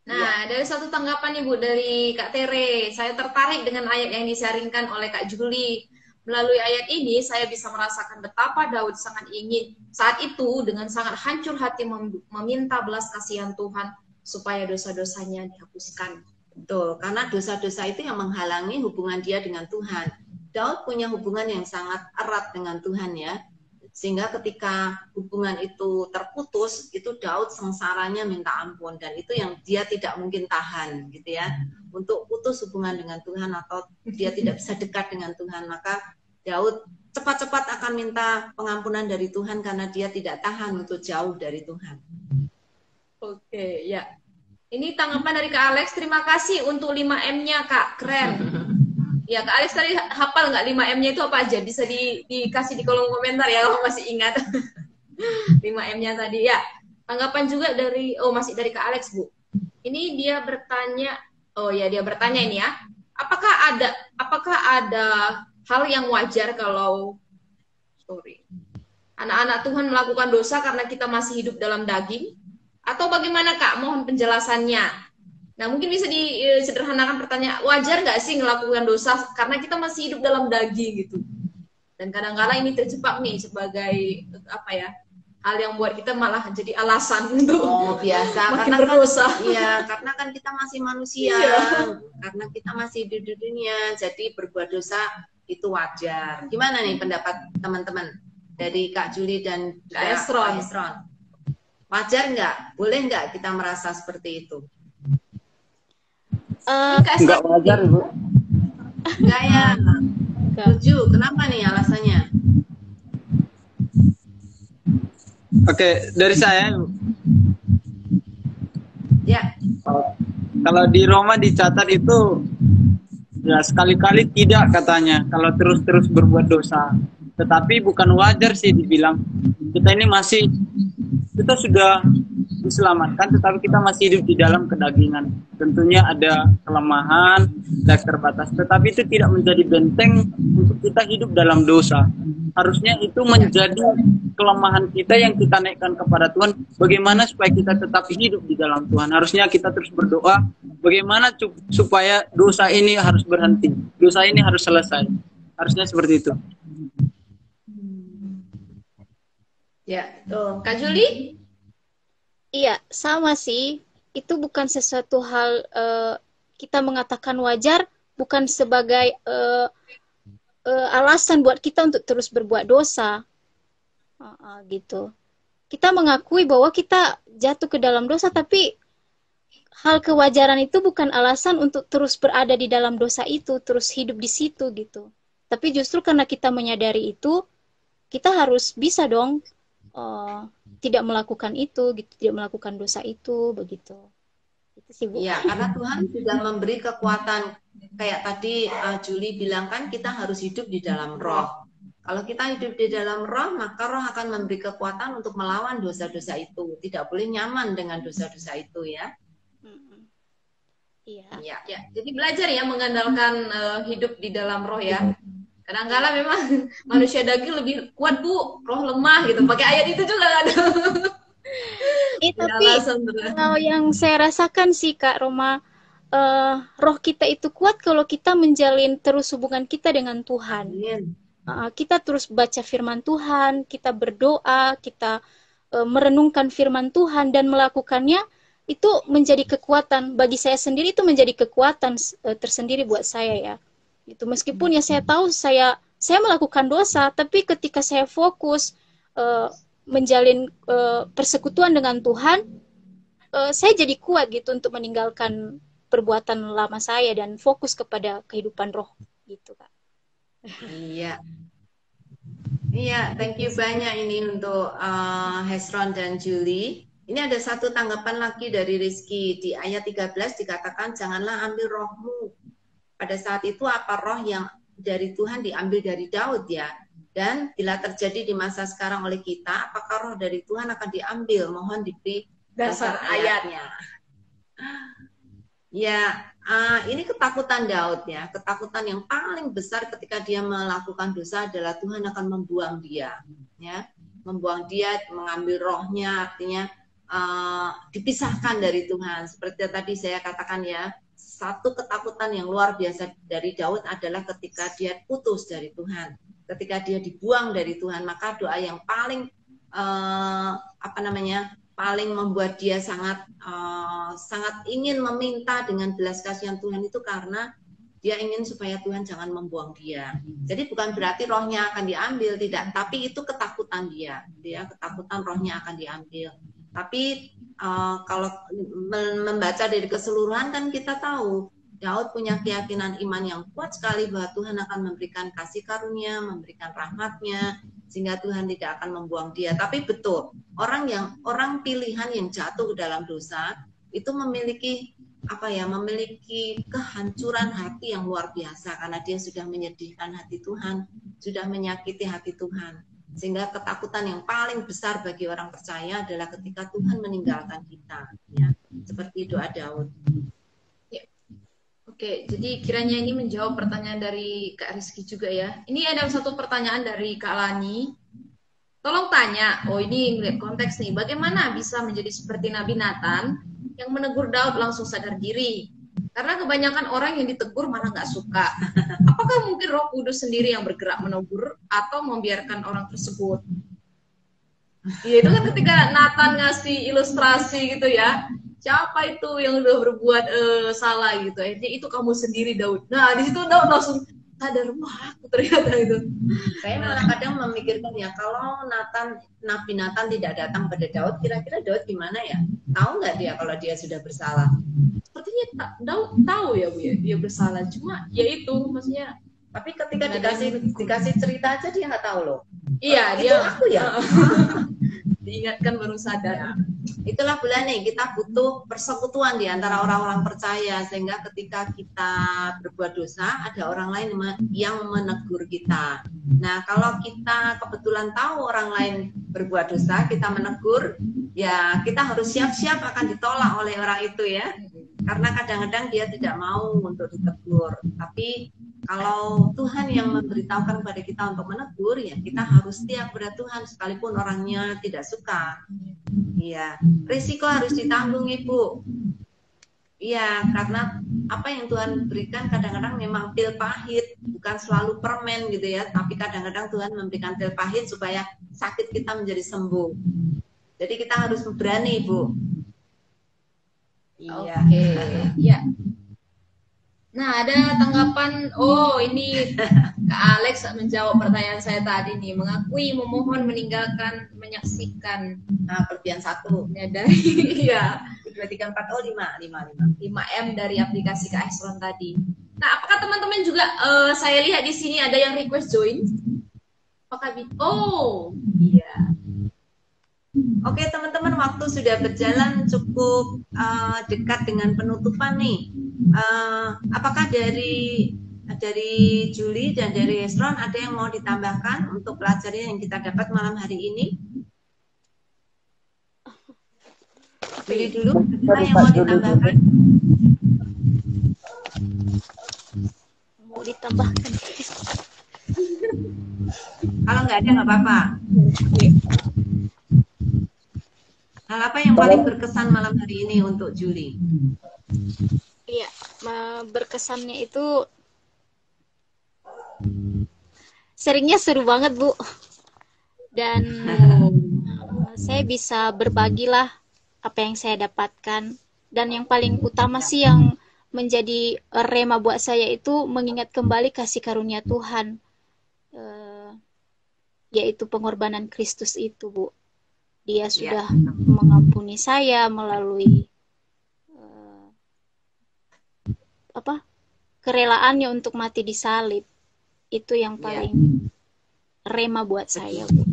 Nah, dari satu tanggapan Ibu dari Kak Tere, saya tertarik dengan ayat yang disaringkan oleh Kak Juli. Melalui ayat ini, saya bisa merasakan betapa Daud sangat ingin saat itu dengan sangat hancur hati meminta belas kasihan Tuhan supaya dosa-dosanya dihapuskan. Betul, karena dosa-dosa itu yang menghalangi hubungan dia dengan Tuhan. Daud punya hubungan yang sangat erat dengan Tuhan ya, sehingga ketika hubungan itu terputus, itu Daud sengsaranya minta ampun, dan itu yang dia tidak mungkin tahan gitu ya, untuk putus hubungan dengan Tuhan atau dia tidak bisa dekat dengan Tuhan, maka Daud cepat-cepat akan minta pengampunan dari Tuhan karena dia tidak tahan untuk jauh dari Tuhan. Oke, ya. Ini tanggapan dari Kak Alex, terima kasih untuk 5M-nya Kak, keren. Ya, Kak Alex tadi hafal nggak 5M-nya itu apa aja? Bisa dikasih di kolom komentar ya kalau masih ingat. 5M-nya tadi ya. Tanggapan juga dari, masih dari Kak Alex, Bu. Ini dia bertanya, dia bertanya ini ya. Apakah ada hal yang wajar kalau anak-anak Tuhan melakukan dosa karena kita masih hidup dalam daging? Atau bagaimana Kak? Mohon penjelasannya. Nah, mungkin bisa disederhanakan pertanyaan, wajar nggak sih melakukan dosa karena kita masih hidup dalam daging gitu? Dan kadang-kadang ini terjebak nih sebagai hal yang buat kita malah jadi alasan untuk biasa makin karena berdosa. Iya, karena kan kita masih manusia, karena kita masih di dunia, jadi berbuat dosa itu wajar. Gimana nih pendapat teman-teman dari Kak Juli dan Kak Esron? Wajar nggak? Boleh nggak kita merasa seperti itu? Enggak wajar, Ibu. Enggak ya. Setuju. Kenapa nih alasannya? Oke, dari saya, Ibu. Ya. Kalau di Roma dicatat itu ya sekali-kali tidak katanya kalau terus-terus berbuat dosa. Tetapi bukan wajar sih dibilang kita ini kita sudah diselamatkan tetapi kita masih hidup di dalam kedagingan. Tentunya ada kelemahan dan terbatas, tetapi itu tidak menjadi benteng untuk kita hidup dalam dosa. Harusnya itu menjadi kelemahan kita yang kita naikkan kepada Tuhan. Bagaimana supaya kita tetap hidup di dalam Tuhan? Harusnya kita terus berdoa. Bagaimana supaya dosa ini harus berhenti? Dosa ini harus selesai. Harusnya seperti itu. Ya, tuh. Kak Juli? Iya, sama sih. Itu bukan sesuatu hal kita mengatakan wajar, bukan sebagai alasan buat kita untuk terus berbuat dosa. Gitu. Kita mengakui bahwa kita jatuh ke dalam dosa, tapi hal kewajaran itu bukan alasan untuk terus berada di dalam dosa itu, terus hidup di situ gitu. Tapi justru karena kita menyadari itu, kita harus bisa dong tidak melakukan itu, gitu, tidak melakukan dosa itu, begitu. Itu sih, Bu. Ya, karena Tuhan sudah memberi kekuatan. Kayak tadi Juli bilang kan kita harus hidup di dalam roh. Kalau kita hidup di dalam roh, maka roh akan memberi kekuatan untuk melawan dosa-dosa itu. Tidak boleh nyaman dengan dosa-dosa itu ya. Iya. Ya, jadi belajar ya mengandalkan hidup di dalam roh ya. Kadang-kala memang manusia daging lebih kuat, Bu, roh lemah gitu. Pakai ayat itu juga ada. Tapi kalau yang saya rasakan sih Kak Roma, roh kita itu kuat kalau kita menjalin terus hubungan kita dengan Tuhan. Kita terus baca firman Tuhan, kita berdoa, kita merenungkan firman Tuhan dan melakukannya, itu menjadi kekuatan. Bagi saya sendiri itu menjadi kekuatan tersendiri buat saya ya. Itu meskipun ya saya tahu saya melakukan dosa, tapi ketika saya fokus menjalin persekutuan dengan Tuhan, saya jadi kuat gitu untuk meninggalkan perbuatan lama saya dan fokus kepada kehidupan roh gitu Kak. Iya. Iya, thank you banyak ini untuk Hesron dan Julie. Ini ada satu tanggapan lagi dari Rizky. Di ayat 13 dikatakan, janganlah ambil rohmu. Pada saat itu apa roh yang dari Tuhan diambil dari Daud ya? Dan bila terjadi di masa sekarang oleh kita, apakah roh dari Tuhan akan diambil? Mohon diberi dasar ayatnya. Ya, ini ketakutan Daud ya. Ketakutan yang paling besar ketika dia melakukan dosa adalah Tuhan akan membuang dia. Ya, membuang dia, mengambil rohnya, artinya dipisahkan dari Tuhan. Seperti tadi saya katakan ya, satu ketakutan yang luar biasa dari Daud adalah ketika dia putus dari Tuhan, ketika dia dibuang dari Tuhan, maka doa yang paling paling membuat dia sangat ingin meminta dengan belas kasihan Tuhan itu karena dia ingin supaya Tuhan jangan membuang dia. Jadi bukan berarti rohnya akan diambil, tidak, tapi itu ketakutan dia ketakutan rohnya akan diambil. Tapi kalau membaca dari keseluruhan kan kita tahu Daud punya keyakinan iman yang kuat sekali bahwa Tuhan akan memberikan kasih karunia, memberikan rahmat-Nya, sehingga Tuhan tidak akan membuang dia. Tapi betul, orang pilihan yang jatuh ke dalam dosa itu memiliki memiliki kehancuran hati yang luar biasa karena dia sudah menyedihkan hati Tuhan, sudah menyakiti hati Tuhan. Sehingga ketakutan yang paling besar bagi orang percaya adalah ketika Tuhan meninggalkan kita, ya, seperti doa Daud. Ya. Oke, jadi kiranya ini menjawab pertanyaan dari Kak Rizky juga ya. Ini ada satu pertanyaan dari Kak Lani. Tolong tanya, ini melihat konteks nih, bagaimana bisa menjadi seperti Nabi Nathan yang menegur Daud langsung sadar diri? Karena kebanyakan orang yang ditegur malah nggak suka. Apakah mungkin Roh Kudus sendiri yang bergerak menegur atau membiarkan orang tersebut? Ya itu kan ketika Nathan ngasih ilustrasi gitu ya. Siapa itu yang udah berbuat salah gitu? Itu kamu sendiri Daud. Nah di situ Daud langsung sadar, wah aku ternyata itu. Saya malah kadang memikirkan ya, kalau Nabi Nathan tidak datang pada Daud, kira-kira Daud gimana ya? Tahu nggak dia kalau dia sudah bersalah? sepertinya tahu ya Bu ya, dia bersalah. Cuma ya itu maksudnya. Tapi ketika dikasih cerita aja dia nggak tahu loh. Iya, itu aku ya. Diingatkan baru sadar. Itulah nih kita butuh persekutuan di antara orang-orang percaya, sehingga ketika kita berbuat dosa ada orang lain yang menegur kita. Nah, kalau kita kebetulan tahu orang lain berbuat dosa, kita menegur, ya kita harus siap-siap akan ditolak oleh orang itu ya. Karena kadang-kadang dia tidak mau untuk ditegur. Tapi kalau Tuhan yang memberitahukan kepada kita untuk menegur, ya kita harus setia kepada Tuhan sekalipun orangnya tidak suka. Iya, risiko harus ditanggung Ibu. Iya, karena apa yang Tuhan berikan kadang-kadang memang pil pahit, bukan selalu permen gitu ya. Tapi kadang-kadang Tuhan memberikan pil pahit supaya sakit kita menjadi sembuh. Jadi kita harus berani Ibu. Iya. Oke, ya. Nah, ada tanggapan, ini Kak Alex menjawab pertanyaan saya tadi nih, mengakui, memohon, meninggalkan, menyaksikan. Nah, kelebihan 1 ya dari ya 2, 3, 4, 5M dari aplikasi Kak Esron tadi. Nah, apakah teman-teman juga saya lihat di sini ada yang request join? Apakah iya. Oke teman-teman, waktu sudah berjalan cukup dekat dengan penutupan nih. Apakah dari Julie dan dari Esron ada yang mau ditambahkan untuk pelajaran yang kita dapat malam hari ini? Julie dulu, ada yang mau ditambahkan? Mau ditambahkan. Kalau nggak ada nggak apa-apa. Hal apa yang paling berkesan malam hari ini untuk Julie? Iya, berkesannya itu seringnya seru banget Bu, dan saya bisa berbagilah apa yang saya dapatkan, dan yang paling utama sih yang menjadi rema buat saya itu mengingat kembali kasih karunia Tuhan, yaitu pengorbanan Kristus itu Bu. Dia sudah mengampuni saya melalui kerelaannya untuk mati di salib. Itu yang paling rema buat saya, Bu.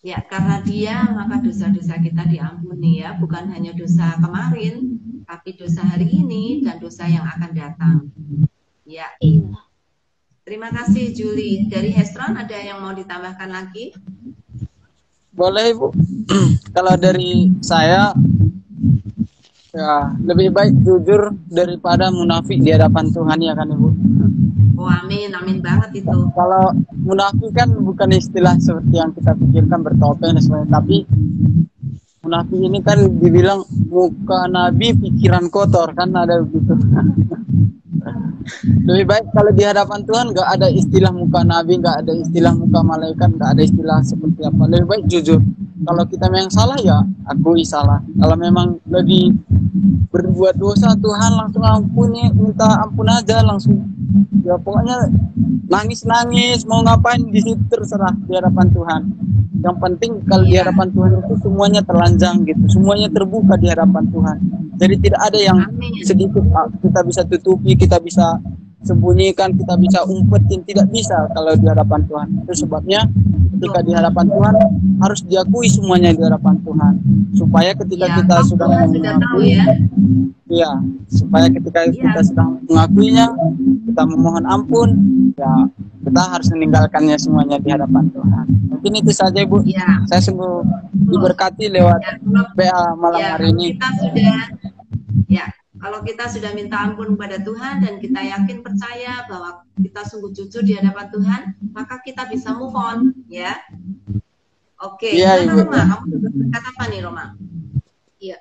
Ya, karena dia maka dosa-dosa kita diampuni ya, bukan hanya dosa kemarin, tapi dosa hari ini dan dosa yang akan datang. Ya. Iya. Terima kasih Julie. Dari Hestron ada yang mau ditambahkan lagi? Boleh Ibu. Kalau dari saya, ya lebih baik jujur daripada munafik di hadapan Tuhan ya kan Ibu. Oh amin, amin banget itu. Kalau munafik kan bukan istilah seperti yang kita pikirkan bertopeng dan sebagainya, tapi munafik ini kan dibilang muka nabi pikiran kotor, kan ada begitu. Lebih baik kalau di hadapan Tuhan nggak ada istilah muka nabi, nggak ada istilah muka malaikat, nggak ada istilah seperti apa. Lebih baik jujur. Kalau kita memang salah ya akui salah. Kalau memang lagi berbuat dosa, Tuhan langsung ampuni, minta ampun aja langsung. Ya pokoknya nangis-nangis, mau ngapain di situ terserah di hadapan Tuhan. Yang penting kalau di hadapan Tuhan itu semuanya telanjang gitu, semuanya terbuka di hadapan Tuhan. Jadi tidak ada yang sedikit kita bisa tutupi, kita bisa sembunyikan, kita bisa umpetin, tidak bisa kalau di hadapan Tuhan. Itu sebabnya ketika di hadapan Tuhan harus diakui semuanya di hadapan Tuhan, supaya ketika kita sudah mengakui, ya, supaya ketika kita sudah mengakuinya, kita memohon ampun, ya kita harus meninggalkannya semuanya di hadapan Tuhan. Mungkin itu saja Ibu. Saya sungguh diberkati lewat PA malam hari ini. Kita sudah, kalau kita sudah minta ampun kepada Tuhan dan kita yakin percaya bahwa kita sungguh jujur di hadapan Tuhan, maka kita bisa move on, ya. Oke, Roma, kamu berkata apa nih Roma? Iya,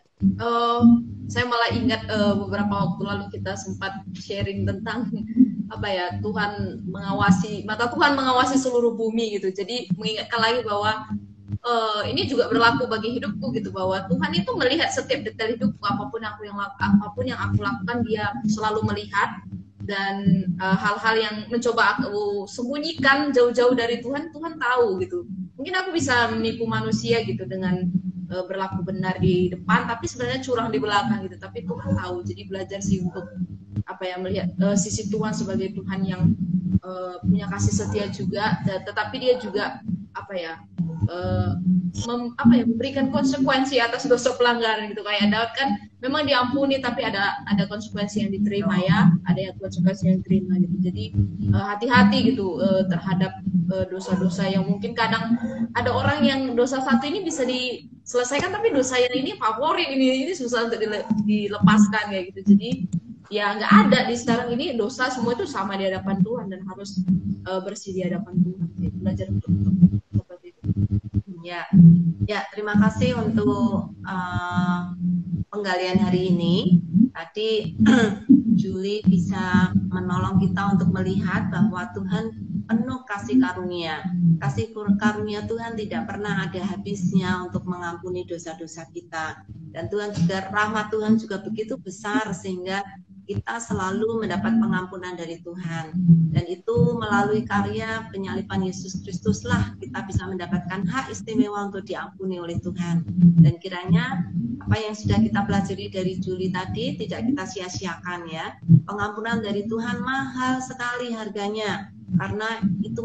saya malah ingat beberapa waktu lalu kita sempat sharing tentang Tuhan mengawasi, mata Tuhan mengawasi seluruh bumi gitu. Jadi mengingatkan lagi bahwa ini juga berlaku bagi hidupku gitu, bahwa Tuhan itu melihat setiap detail hidupku, apapun yang aku lakukan Dia selalu melihat, dan hal-hal yang mencoba aku sembunyikan jauh-jauh dari Tuhan, Tuhan tahu gitu. Mungkin aku bisa menipu manusia gitu dengan berlaku benar di depan, tapi sebenarnya curang di belakang gitu. Tapi Tuhan tahu. Jadi belajar sih untuk apa ya, melihat sisi Tuhan sebagai Tuhan yang punya kasih setia juga, tetapi dia juga apa ya, memberikan konsekuensi atas dosa pelanggaran gitu. Kayak Daud kan memang diampuni, tapi ada konsekuensi yang diterima ya, ada konsekuensi yang diterima gitu. Jadi hati-hati gitu terhadap dosa-dosa yang mungkin kadang ada orang yang dosa satu ini bisa diselesaikan, tapi dosa yang ini favorit, ini susah untuk dilepaskan kayak gitu. Jadi ya nggak ada di sekarang ini, dosa semua itu sama di hadapan Tuhan dan harus bersih di hadapan Tuhan. Jadi belajar untuk seperti itu. Ya, terima kasih untuk penggalian hari ini. Tadi Julie bisa menolong kita untuk melihat bahwa Tuhan penuh kasih karunia. Kasih karunia Tuhan tidak pernah ada habisnya untuk mengampuni dosa-dosa kita. Dan Tuhan juga, rahmat Tuhan juga begitu besar sehingga kita selalu mendapat pengampunan dari Tuhan. Dan itu melalui karya penyaliban Yesus Kristuslah kita bisa mendapatkan hak istimewa untuk diampuni oleh Tuhan. Dan kiranya apa yang sudah kita pelajari dari Julie tadi tidak kita sia-siakan ya. Pengampunan dari Tuhan mahal sekali harganya, karena itu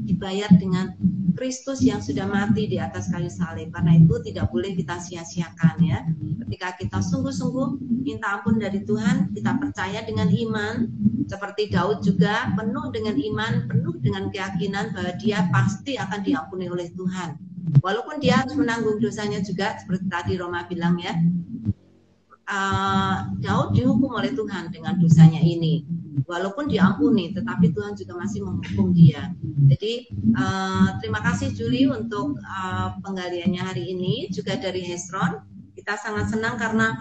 dibayar dengan Kristus yang sudah mati di atas kayu salib. Karena itu tidak boleh kita sia-siakan ya. Ketika kita sungguh-sungguh minta ampun dari Tuhan, kita percaya dengan iman, seperti Daud juga penuh dengan iman, penuh dengan keyakinan bahwa dia pasti akan diampuni oleh Tuhan. Walaupun dia harus menanggung dosanya juga, seperti tadi Roma bilang ya, Daud dihukum oleh Tuhan dengan dosanya ini. Walaupun diampuni, tetapi Tuhan juga masih menghukum dia. Jadi terima kasih Julie untuk penggaliannya hari ini, juga dari Hezron. Kita sangat senang karena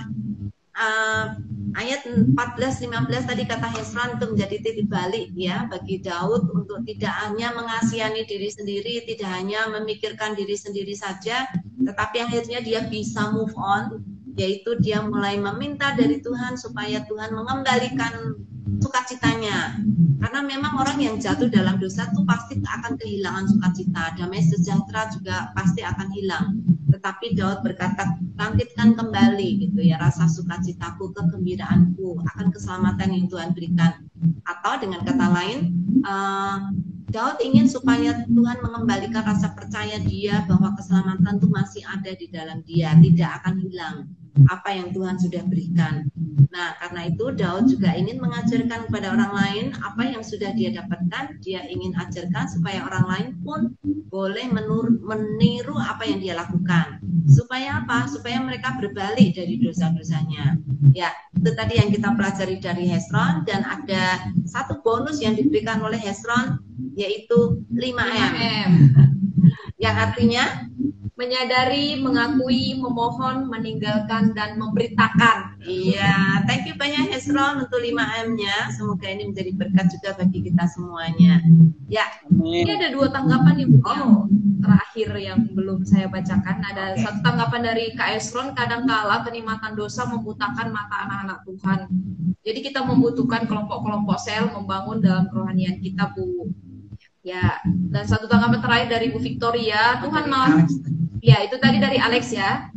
ayat 14-15 tadi kata Hezron itu menjadi titik balik ya bagi Daud untuk tidak hanya mengasihani diri sendiri, tidak hanya memikirkan diri sendiri saja, tetapi akhirnya dia bisa move on, yaitu dia mulai meminta dari Tuhan supaya Tuhan mengembalikan sukacitanya. Karena memang orang yang jatuh dalam dosa itu pasti akan kehilangan sukacita, damai sejahtera juga pasti akan hilang. Tetapi Daud berkata, bangkitkan kembali gitu ya rasa sukacitaku, kegembiraanku akan keselamatan yang Tuhan berikan. Atau dengan kata lain, Daud ingin supaya Tuhan mengembalikan rasa percaya dia bahwa keselamatan itu masih ada di dalam dia, tidak akan hilang apa yang Tuhan sudah berikan. Nah, karena itu Daud juga ingin mengajarkan kepada orang lain apa yang sudah dia dapatkan. Dia ingin ajarkan supaya orang lain pun boleh meniru apa yang dia lakukan. Supaya apa? Supaya mereka berbalik dari dosa-dosanya. Ya, itu tadi yang kita pelajari dari Hezron, dan ada satu bonus yang diberikan oleh Hezron, yaitu 5M. Yang artinya menyadari, mengakui, memohon, meninggalkan, dan memberitakan. Iya, thank you banyak Hezron untuk 5M-nya. Semoga ini menjadi berkat juga bagi kita semuanya. Ya, ini ada 2 tanggapan yang terakhir yang belum saya bacakan. Ada satu tanggapan dari Kak Hezron, kadangkala kenikmatan dosa membutakan mata anak-anak Tuhan. Jadi kita membutuhkan kelompok-kelompok sel membangun dalam kerohanian kita, Bu. Ya, dan satu tanggapan terakhir dari Bu Victoria, Tuhan mau, ya itu tadi dari Alex ya,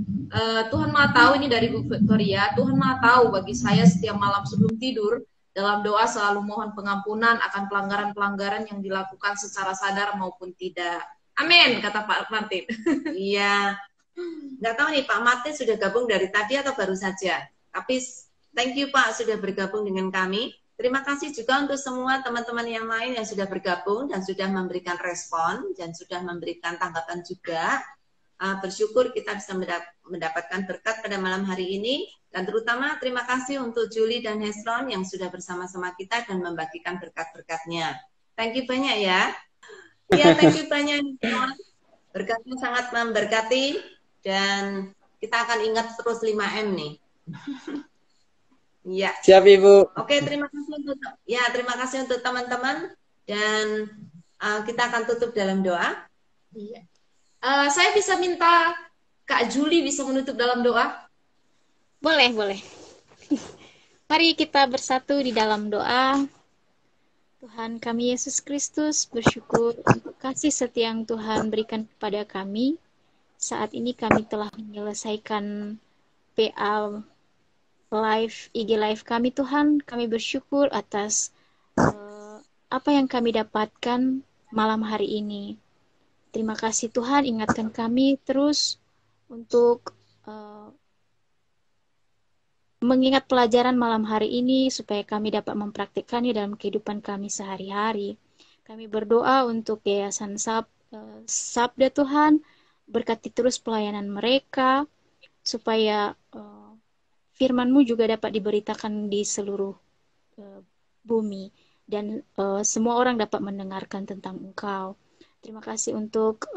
Tuhan Maha tahu, ini dari Bu Victoria, Tuhan Maha tahu bagi saya setiap malam sebelum tidur, dalam doa selalu mohon pengampunan akan pelanggaran-pelanggaran yang dilakukan secara sadar maupun tidak. Amin, kata Pak Martin. Iya, nggak tahu nih Pak Martin sudah gabung dari tadi atau baru saja, tapi thank you Pak sudah bergabung dengan kami. Terima kasih juga untuk semua teman-teman yang lain yang sudah bergabung dan sudah memberikan respon dan sudah memberikan tanggapan juga. Bersyukur kita bisa mendapatkan berkat pada malam hari ini, dan terutama terima kasih untuk Julie dan Hezron yang sudah bersama-sama kita dan membagikan berkat-berkatnya. Thank you banyak ya. Ya, thank you banyak. Berkatnya sangat memberkati dan kita akan ingat terus 5M nih. Ya. Siap Ibu. Oke, terima kasih untuk teman-teman, dan kita akan tutup dalam doa. Iya. Saya bisa minta Kak Julie bisa menutup dalam doa? Boleh, boleh. Mari kita bersatu di dalam doa. Tuhan kami Yesus Kristus, bersyukur untuk kasih setia yang Tuhan berikan kepada kami. saat ini kami telah menyelesaikan PA live, IG live kami Tuhan. Kami bersyukur atas apa yang kami dapatkan malam hari ini. Terima kasih Tuhan, ingatkan kami terus untuk mengingat pelajaran malam hari ini supaya kami dapat mempraktikkannya dalam kehidupan kami sehari-hari. Kami berdoa untuk Yayasan Sabda Tuhan, berkati terus pelayanan mereka supaya firman-Mu juga dapat diberitakan di seluruh bumi dan semua orang dapat mendengarkan tentang Engkau. Terima kasih untuk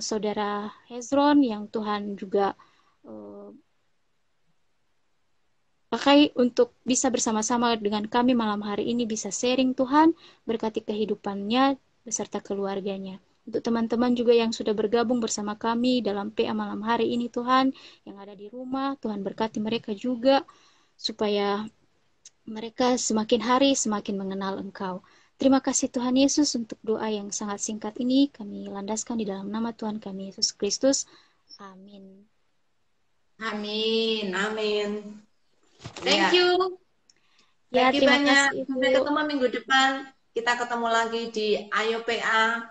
Saudara Hezron yang Tuhan juga pakai untuk bisa bersama-sama dengan kami malam hari ini, bisa sharing Tuhan, berkati kehidupannya beserta keluarganya. Untuk teman-teman juga yang sudah bergabung bersama kami dalam PA malam hari ini Tuhan, yang ada di rumah, Tuhan berkati mereka juga, supaya mereka semakin hari semakin mengenal Engkau. Terima kasih Tuhan Yesus untuk doa yang sangat singkat ini, kami landaskan di dalam nama Tuhan kami Yesus Kristus. Amin. Amin. Amin. Thank you. Ya, Thank you terima banyak. kasih, Ibu. Sampai ketemu minggu depan. Kita ketemu lagi di Ayo PA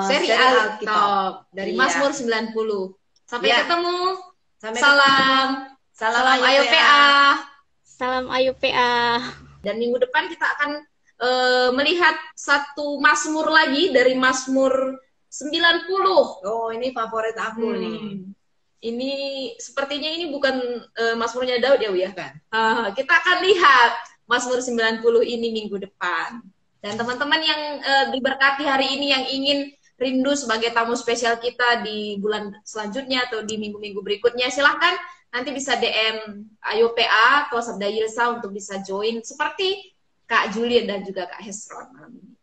Seri Alkitab dari Mazmur 90. Sampai ketemu. Salam. Salam Ayo PA. Salam Ayo PA. Dan minggu depan kita akan melihat satu Mazmur lagi dari Mazmur 90. Oh, ini favorit aku nih. Ini sepertinya ini bukan Mazmurnya Daud ya, Bu ya? Bukan. Kita akan lihat Mazmur 90 ini minggu depan. Dan teman-teman yang diberkati hari ini yang ingin rindu sebagai tamu spesial kita di bulan selanjutnya atau di minggu-minggu berikutnya, silahkan nanti bisa DM Ayo PA atau Sabda Yilsa untuk bisa join seperti Kak Juliet dan juga Kak Hezron malam ini.